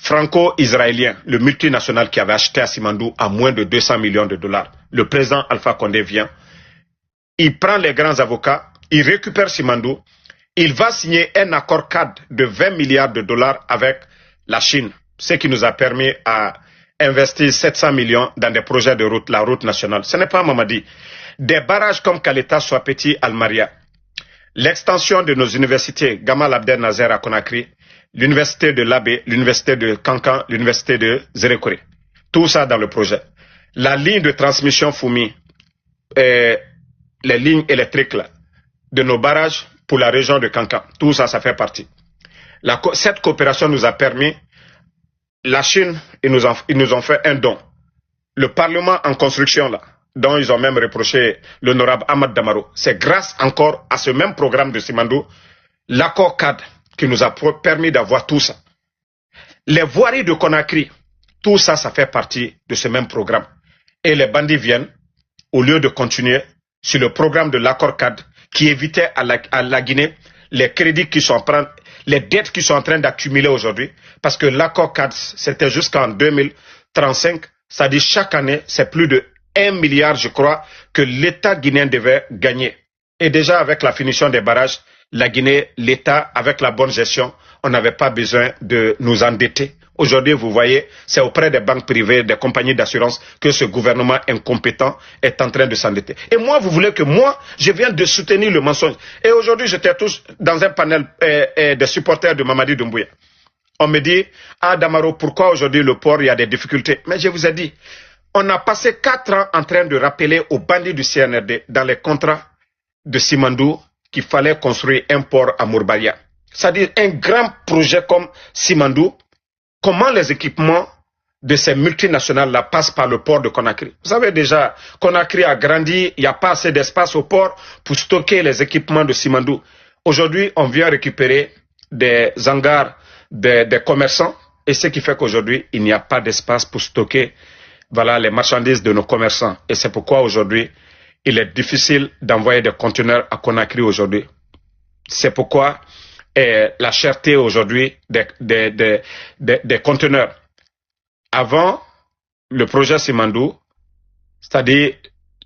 franco-israélien, le multinational qui avait acheté à Simandou à moins de 200 millions de dollars. Le président Alpha Condé vient, il prend les grands avocats, il récupère Simandou, il va signer un accord cadre de 20 milliards de dollars avec la Chine, ce qui nous a permis à investir 700 millions dans des projets de route, la route nationale. Ce n'est pas Mamadi. Des barrages comme Kaleta, Soapeti, Almaria, l'extension de nos universités, Gamal Abdel Nazer à Conakry, l'université de Labé, l'université de Kankan, l'université de Zérékoré. Tout ça dans le projet. La ligne de transmission Foumi, les lignes électriques là, de nos barrages pour la région de Kankan. Tout ça, ça fait partie. Cette coopération nous a permis, la Chine, ils nous ont fait un don. Le Parlement en construction là, dont ils ont même reproché l'honorable Ahmad Damaro, c'est grâce encore à ce même programme de Simandou, l'accord cadre qui nous a permis d'avoir tout ça. Les voiries de Conakry, tout ça, ça fait partie de ce même programme. Et les bandits viennent, au lieu de continuer sur le programme de l'accord cadre qui évitait à la Guinée les crédits qui sont en train, les dettes qui sont en train d'accumuler aujourd'hui, parce que l'accord cadre, c'était jusqu'en 2035, ça dit chaque année, c'est plus de 1 milliard, je crois, que l'État guinéen devait gagner. Et déjà, avec la finition des barrages, la Guinée, l'État, avec la bonne gestion, on n'avait pas besoin de nous endetter. Aujourd'hui, vous voyez, c'est auprès des banques privées, des compagnies d'assurance que ce gouvernement incompétent est en train de s'endetter. Et moi, vous voulez que moi, je vienne de soutenir le mensonge. Et aujourd'hui, j'étais tous dans un panel des supporters de Mamadi Doumbouya. On me dit, ah Damaro, pourquoi aujourd'hui le port, il y a des difficultés? Mais je vous ai dit, on a passé 4 ans en train de rappeler aux bandits du CNRD dans les contrats de Simandou qu'il fallait construire un port à Mourbalia. C'est-à-dire un grand projet comme Simandou, comment les équipements de ces multinationales-là passent par le port de Conakry. Vous savez déjà, Conakry a grandi, il n'y a pas assez d'espace au port pour stocker les équipements de Simandou. Aujourd'hui, on vient récupérer des hangars des commerçants et ce qui fait qu'aujourd'hui, il n'y a pas d'espace pour stocker les marchandises de nos commerçants. Et c'est pourquoi aujourd'hui, il est difficile d'envoyer des conteneurs à Conakry aujourd'hui. C'est pourquoi la cherté aujourd'hui des conteneurs. Avant le projet Simandou, c'est-à-dire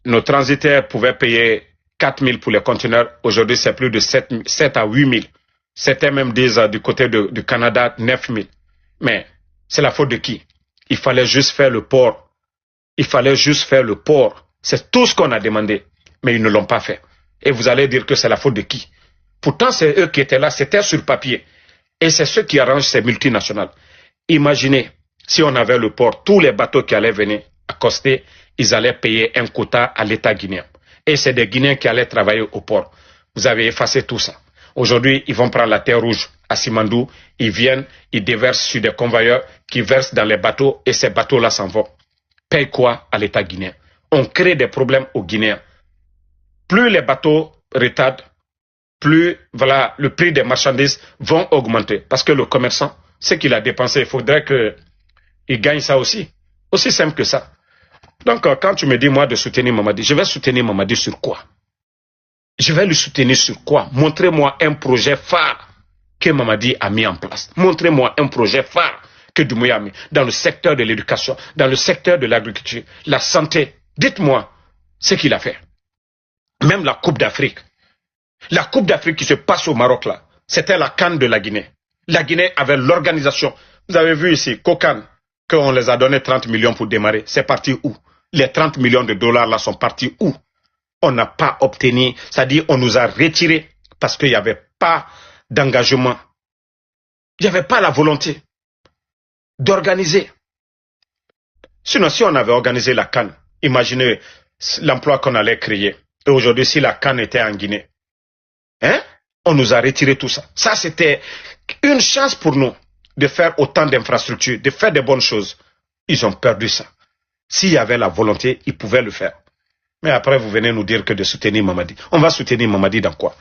nos transitaires pouvaient payer 4 000 pour les conteneurs. Aujourd'hui, c'est plus de 7 à 8 000. Certains même disent du côté du Canada 9 000. Mais c'est la faute de qui? Il fallait juste faire le port. Il fallait juste faire le port. C'est tout ce qu'on a demandé. Mais ils ne l'ont pas fait. Et vous allez dire que c'est la faute de qui? Pourtant, c'est eux qui étaient là. C'était sur papier. Et c'est ceux qui arrangent ces multinationales. Imaginez, si on avait le port, tous les bateaux qui allaient venir accoster, ils allaient payer un quota à l'État guinéen. Et c'est des Guinéens qui allaient travailler au port. Vous avez effacé tout ça. Aujourd'hui, ils vont prendre la terre rouge à Simandou. Ils viennent, ils déversent sur des convoyeurs qui versent dans les bateaux et ces bateaux-là s'en vont. Paye quoi à l'État guinéen? On crée des problèmes aux Guinéens. Plus les bateaux retardent, plus le prix des marchandises vont augmenter. Parce que le commerçant, ce qu'il a dépensé, il faudrait qu'il gagne ça aussi. Aussi simple que ça. Donc, quand tu me dis, moi, de soutenir Mamadi, je vais soutenir Mamadi sur quoi? Je vais le soutenir sur quoi? Montrez-moi un projet phare que Mamadi a mis en place. Montrez-moi un projet phare que Doumbouya a mis dans le secteur de l'éducation, dans le secteur de l'agriculture, la santé. Dites-moi ce qu'il a fait. Même la Coupe d'Afrique. La Coupe d'Afrique qui se passe au Maroc, là, c'était la CAN de la Guinée. La Guinée avait l'organisation. Vous avez vu ici, Kokan, qu'on les a donné 30 millions pour démarrer. C'est parti où? Les 30 millions de dollars là sont partis où? On n'a pas obtenu, c'est-à-dire on nous a retirés parce qu'il n'y avait pas d'engagement. Il n'y avait pas la volonté d'organiser. Sinon, si on avait organisé la CAN, imaginez l'emploi qu'on allait créer. Et aujourd'hui, si la CAN était en Guinée, on nous a retiré tout ça. Ça, c'était une chance pour nous de faire autant d'infrastructures, de faire des bonnes choses. Ils ont perdu ça. S'il y avait la volonté, ils pouvaient le faire. Mais après, vous venez nous dire que de soutenir Mamadi. On va soutenir Mamadi dans quoi?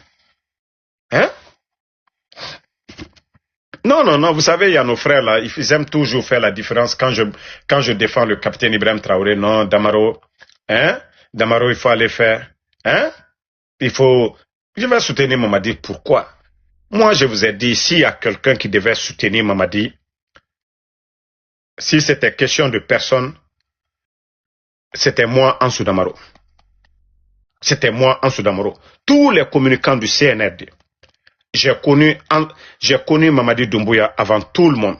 Non, vous savez, il y a nos frères là, ils aiment toujours faire la différence quand je défends le capitaine Ibrahim Traoré. Non, Damaro, Damaro, il faut aller faire, je vais soutenir Mamadi. Pourquoi? Moi, je vous ai dit, s'il y a quelqu'un qui devait soutenir Mamadi, si c'était question de personne, c'était moi en Soudamaro. C'était moi en Soudamaro. Tous les communicants du CNRD, j'ai connu Mamadi Doumbouya avant tout le monde.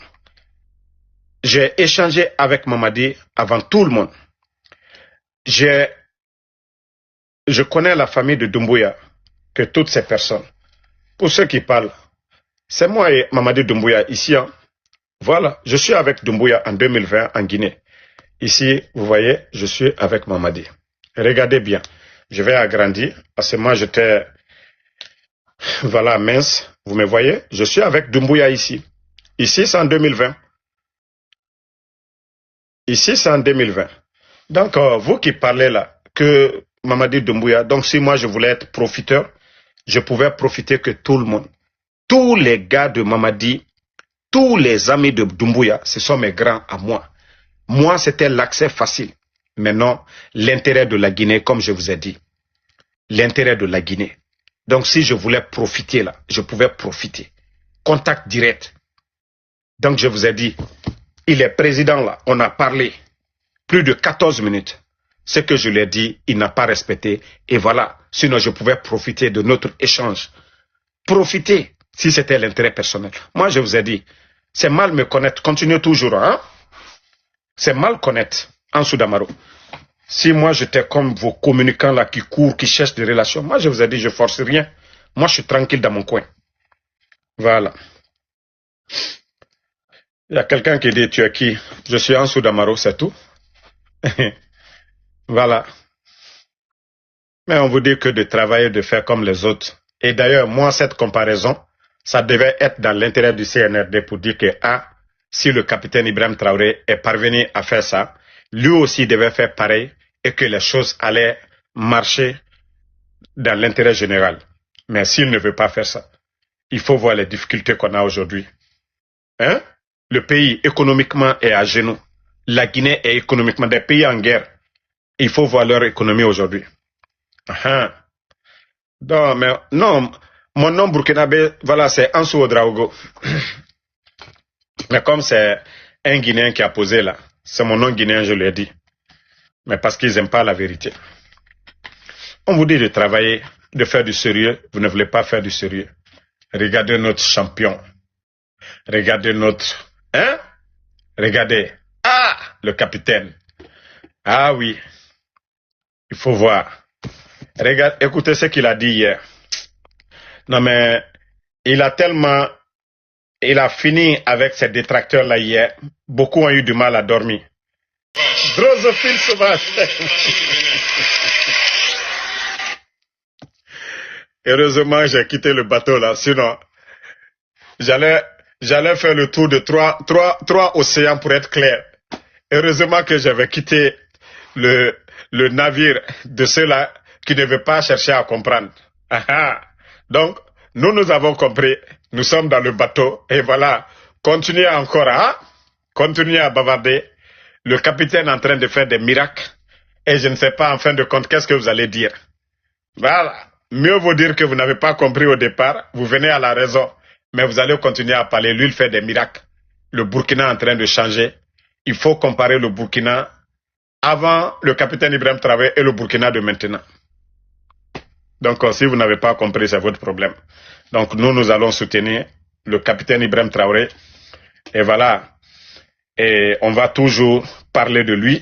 J'ai échangé avec Mamadi avant tout le monde. Je connais la famille de Doumbouya, que toutes ces personnes. Pour ceux qui parlent, c'est moi et Mamadi Doumbouya ici. Hein. Voilà, je suis avec Doumbouya en 2020 en Guinée. Ici, vous voyez, je suis avec Mamadi. Regardez bien, je vais agrandir parce que moi j'étais, voilà, mince. Vous me voyez, je suis avec Doumbouya ici. Ici, c'est en 2020. Ici, c'est en 2020. Donc, vous qui parlez là, que Mamadi Doumbouya, donc si moi je voulais être profiteur, je pouvais profiter que tout le monde. Tous les gars de Mamadi, tous les amis de Doumbouya, ce sont mes grands à moi. Moi, c'était l'accès facile. Maintenant, l'intérêt de la Guinée, comme je vous ai dit. L'intérêt de la Guinée. Donc, si je voulais profiter là, je pouvais profiter. Contact direct. Donc, je vous ai dit, il est président là, on a parlé plus de 14 minutes. Ce que je lui ai dit, il n'a pas respecté. Et voilà, sinon je pouvais profiter de notre échange. Profiter, si c'était l'intérêt personnel. Moi, je vous ai dit, c'est mal me connaître. Continuez toujours, hein? C'est mal connaître en Soudamaro. Si moi, j'étais comme vos communicants là qui courent, qui cherchent des relations, moi, je vous ai dit, je force rien. Moi, je suis tranquille dans mon coin. Voilà. Il y a quelqu'un qui dit, tu es qui? Je suis en Soudamaro, c'est tout. Voilà. Mais on vous dit que de travailler, de faire comme les autres. Et d'ailleurs, moi, cette comparaison, ça devait être dans l'intérêt du CNRD pour dire que, si le capitaine Ibrahim Traoré est parvenu à faire ça, lui aussi devait faire pareil et que les choses allaient marcher dans l'intérêt général. Mais s'il ne veut pas faire ça, il faut voir les difficultés qu'on a aujourd'hui. Hein? Le pays économiquement est à genoux. La Guinée est économiquement des pays en guerre. Il faut voir leur économie aujourd'hui. Non, mais non, mon nom burkinabé, voilà, c'est Ansou Ouedraogo. Mais comme c'est un Guinéen qui a posé là, c'est mon nom guinéen, je lui ai dit. Mais parce qu'ils n'aiment pas la vérité. On vous dit de travailler, de faire du sérieux, vous ne voulez pas faire du sérieux. Regardez notre champion. Regardez notre... Hein? Regardez. Le capitaine. Ah oui. Il faut voir. Regarde, écoutez ce qu'il a dit hier. Non mais, il a fini avec ses détracteurs là hier. Beaucoup ont eu du mal à dormir. Drosophile sauvage. Heureusement, j'ai quitté le bateau là. Sinon, j'allais faire le tour de trois océans pour être clair. Heureusement que j'avais quitté le navire de ceux-là qui ne veulent pas chercher à comprendre. Donc, nous avons compris. Nous sommes dans le bateau. Et voilà. Continuez encore continuez à bavarder. Le capitaine est en train de faire des miracles. Et je ne sais pas, en fin de compte, qu'est-ce que vous allez dire. Voilà. Mieux vaut dire que vous n'avez pas compris au départ. Vous venez à la raison. Mais vous allez continuer à parler. Lui, il fait des miracles. Le Burkina est en train de changer. Il faut comparer le Burkina avant le capitaine Ibrahim Traoré et le Burkina de maintenant. Donc, si vous n'avez pas compris, c'est votre problème. Donc, nous allons soutenir le capitaine Ibrahim Traoré. Et voilà. Et on va toujours parler de lui.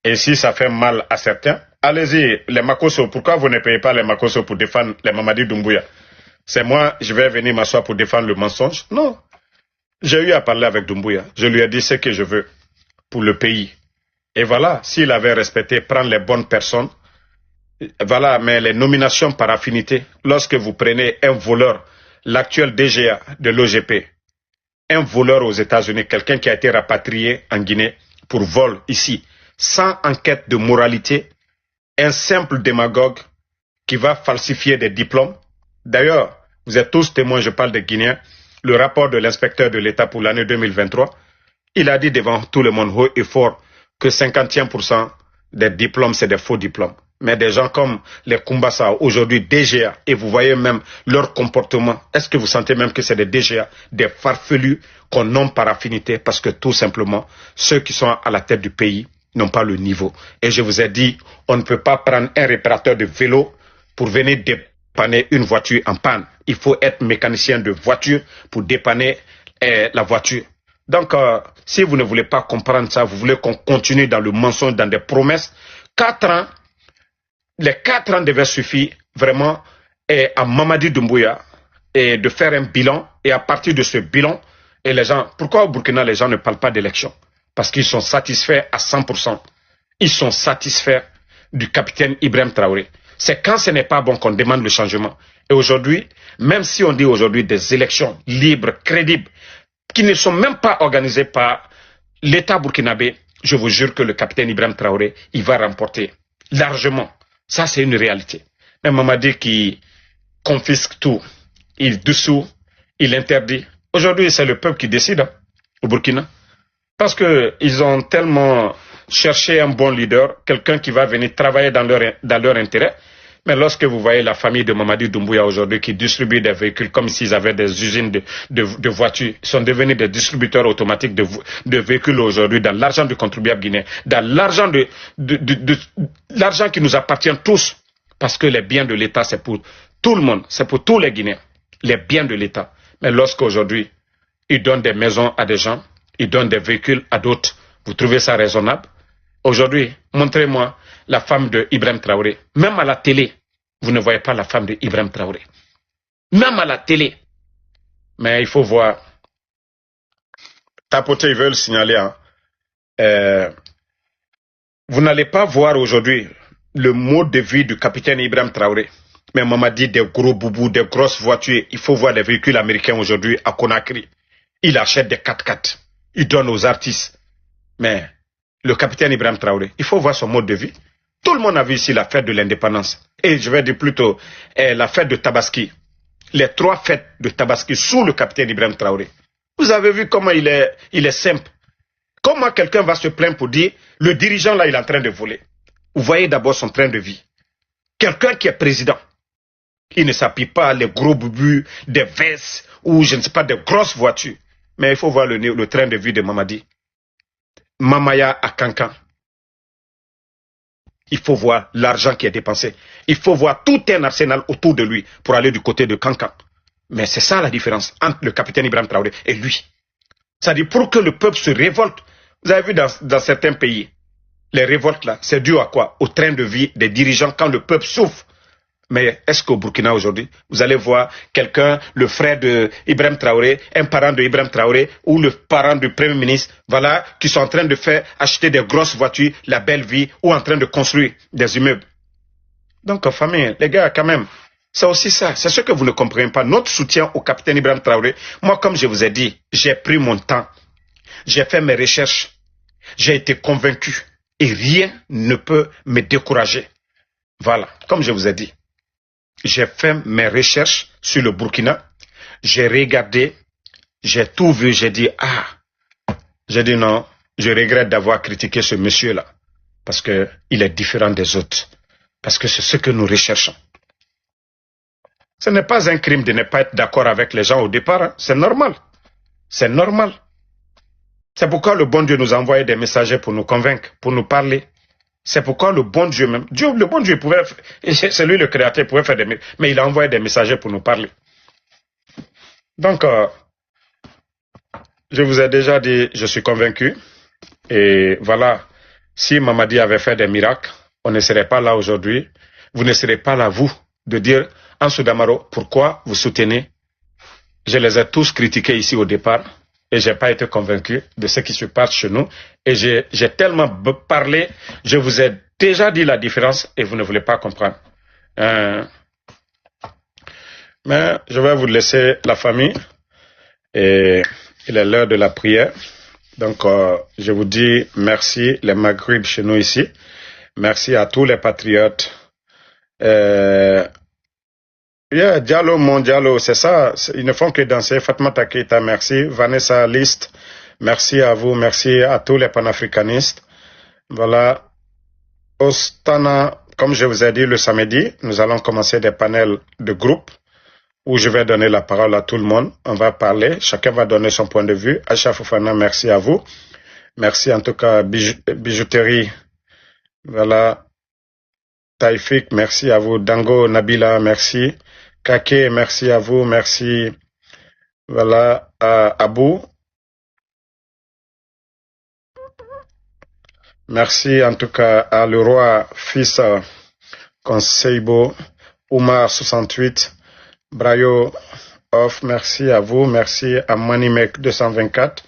Et si ça fait mal à certains, allez-y, les Makosso. Pourquoi vous ne payez pas les Makosso pour défendre les Mamadi Doumbouya? C'est moi, je vais venir m'asseoir pour défendre le mensonge? Non. J'ai eu à parler avec Doumbouya. Je lui ai dit ce que je veux pour le pays. Et voilà, s'il avait respecté, prendre les bonnes personnes, voilà, mais les nominations par affinité, lorsque vous prenez un voleur, l'actuel DGA de l'OGP, un voleur aux États-Unis, quelqu'un qui a été rapatrié en Guinée pour vol ici, sans enquête de moralité, un simple démagogue qui va falsifier des diplômes. D'ailleurs, vous êtes tous témoins, je parle des Guinéens, le rapport de l'inspecteur de l'État pour l'année 2023, il a dit devant tout le monde haut et fort que 51% des diplômes, c'est des faux diplômes. Mais des gens comme les Kumbasa, aujourd'hui DGA, et vous voyez même leur comportement, est-ce que vous sentez même que c'est des DGA, des farfelus qu'on nomme par affinité, parce que tout simplement, ceux qui sont à la tête du pays n'ont pas le niveau. Et je vous ai dit, on ne peut pas prendre un réparateur de vélo pour venir dépanner une voiture en panne. Il faut être mécanicien de voiture pour dépanner la voiture. Donc, si vous ne voulez pas comprendre ça, vous voulez qu'on continue dans le mensonge, dans des promesses, 4 ans, les 4 ans devaient suffire vraiment à Mamadi Doumbouya et de faire un bilan. Et à partir de ce bilan, et les gens, pourquoi au Burkina les gens ne parlent pas d'élection? Parce qu'ils sont satisfaits à 100%. Ils sont satisfaits du capitaine Ibrahim Traoré. C'est quand ce n'est pas bon qu'on demande le changement. Et aujourd'hui, même si on dit aujourd'hui des élections libres, crédibles, qui ne sont même pas organisées par l'État burkinabé, je vous jure que le capitaine Ibrahim Traoré, il va remporter largement. Ça, c'est une réalité. Mais Mamadi qui confisque tout, il dissout, il interdit. Aujourd'hui, c'est le peuple qui décide hein, au Burkina. Parce qu'ils ont tellement cherché un bon leader, quelqu'un qui va venir travailler dans leur intérêt. Mais lorsque vous voyez la famille de Mamadi Doumbouya aujourd'hui qui distribue des véhicules comme s'ils avaient des usines de voitures, ils sont devenus des distributeurs automatiques de véhicules aujourd'hui dans l'argent du contribuable guinéen, dans l'argent l'argent qui nous appartient tous. Parce que les biens de l'État, c'est pour tout le monde, c'est pour tous les Guinéens, les biens de l'État. Mais lorsqu'aujourd'hui, ils donnent des maisons à des gens, ils donnent des véhicules à d'autres, vous trouvez ça raisonnable? Aujourd'hui, montrez-moi la femme de Ibrahim Traoré. Même à la télé, vous ne voyez pas la femme de Ibrahim Traoré. Même à la télé. Mais il faut voir. Tapoter, ils veulent signaler. Hein. Vous n'allez pas voir aujourd'hui le mode de vie du capitaine Ibrahim Traoré. Mais maman dit des gros boubous, des grosses voitures. Il faut voir les véhicules américains aujourd'hui à Conakry. Il achète des 4x4. Il donne aux artistes. Mais le capitaine Ibrahim Traoré, il faut voir son mode de vie. Tout le monde a vu ici la fête de l'indépendance. Et je vais dire plutôt la fête de Tabaski. Les 3 fêtes de Tabaski sous le capitaine Ibrahim Traoré. Vous avez vu comment il est simple. Comment quelqu'un va se plaindre pour dire le dirigeant là il est en train de voler. Vous voyez d'abord son train de vie. Quelqu'un qui est président, il ne s'appuie pas à les gros bubus, des vestes ou je ne sais pas, des grosses voitures. Mais il faut voir le train de vie de Mamadi. Mamaya à Kankan. Il faut voir l'argent qui est dépensé. Il faut voir tout un arsenal autour de lui pour aller du côté de Kankan. Mais c'est ça la différence entre le capitaine Ibrahim Traoré et lui. C'est-à-dire pour que le peuple se révolte. Vous avez vu dans certains pays, les révoltes là, c'est dû à quoi? Au train de vie des dirigeants quand le peuple souffre. Mais est-ce qu'au Burkina aujourd'hui, vous allez voir quelqu'un, le frère de Ibrahim Traoré, un parent de Ibrahim Traoré ou le parent du Premier ministre, voilà, qui sont en train de faire acheter des grosses voitures, la belle vie, ou en train de construire des immeubles. Donc, famille, les gars, quand même, c'est aussi ça. C'est ce que vous ne comprenez pas. Notre soutien au capitaine Ibrahim Traoré, moi, comme je vous ai dit, j'ai pris mon temps. J'ai fait mes recherches. J'ai été convaincu. Et rien ne peut me décourager. Voilà, comme je vous ai dit. J'ai fait mes recherches sur le Burkina. J'ai regardé. J'ai tout vu. J'ai dit, j'ai dit non. Je regrette d'avoir critiqué ce monsieur-là. Parce qu'il est différent des autres. Parce que c'est ce que nous recherchons. Ce n'est pas un crime de ne pas être d'accord avec les gens au départ. Hein. C'est normal. C'est normal. C'est pourquoi le bon Dieu nous a envoyé des messagers pour nous convaincre, pour nous parler. C'est pourquoi le bon Dieu même, le bon Dieu pouvait, c'est lui le créateur, pouvait faire des, mais il a envoyé des messagers pour nous parler. Donc, je vous ai déjà dit, je suis convaincu. Et voilà, si Mamadi avait fait des miracles, on ne serait pas là aujourd'hui. Vous ne serez pas là, vous, de dire, Ansou Damaro, pourquoi vous soutenez? Je les ai tous critiqués ici au départ. Et je n'ai pas été convaincu de ce qui se passe chez nous. Et j'ai tellement parlé, je vous ai déjà dit la différence et vous ne voulez pas comprendre. Mais je vais vous laisser la famille. Et il est l'heure de la prière. Donc, je vous dis merci, les Maghreb chez nous ici. Merci à tous les patriotes. Diallo, mon Diallo, c'est ça. Ils ne font que danser. Fatma Takita, merci. Vanessa List, merci à vous. Merci à tous les panafricanistes. Voilà. Ostana comme je vous ai dit, le samedi, nous allons commencer des panels de groupe où je vais donner la parole à tout le monde. On va parler, chacun va donner son point de vue. Aïcha Fofana, merci à vous. Merci en tout cas, Bijouterie. Voilà. Taïfik, merci à vous. Dango, Nabila, merci. Kake, merci à vous. Merci. Voilà. Abou. Merci en tout cas à le roi fils Conseibo, Oumar 68, Brayo Off, merci à vous. Merci à Manimek 224.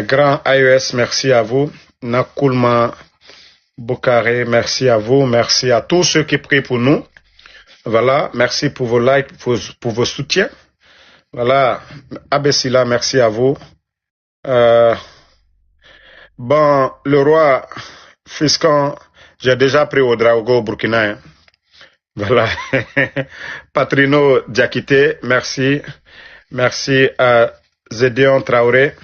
Grand IES, merci à vous. Nakoulma Bokare, merci à vous. Merci à tous ceux qui prient pour nous. Voilà, merci pour vos likes, pour vos soutiens. Voilà, Abessila, merci à vous. Bon, le roi Fiscan, j'ai déjà pris au Drago au Burkina. Hein. Voilà. Patrino Diakité, merci. Merci à Zédéon Traoré.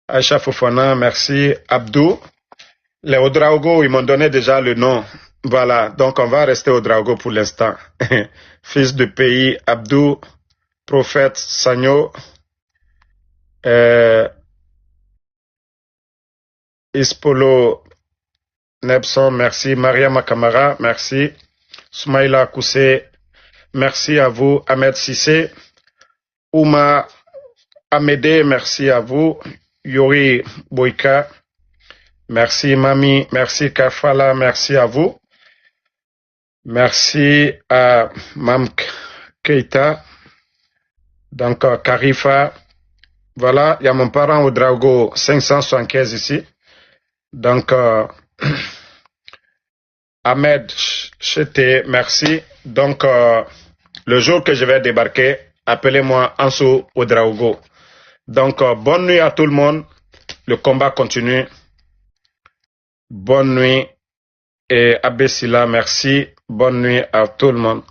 Aïcha Fofana, merci. Abdou. Les Oudraogo, ils m'ont donné déjà le nom. Voilà, donc on va rester au Drago pour l'instant. Fils de pays, Abdou, prophète Sagno, Ispolo Nebson, merci. Maria Makamara, merci. Soumaïla Koussé, merci à vous. Ahmed Sissé, Ouma Amédé, merci à vous. Yori Boïka, merci Mami, merci Kafala, merci à vous. Merci à Mam Keita, donc Karifa. Voilà, il y a mon parent au Drago 575 ici. Donc, Ahmed Chete, merci. Donc, le jour que je vais débarquer, appelez-moi Anso Oudraogo. Donc, bonne nuit à tout le monde. Le combat continue. Bonne nuit. Et Abessila, merci. Bonne nuit à tout le monde.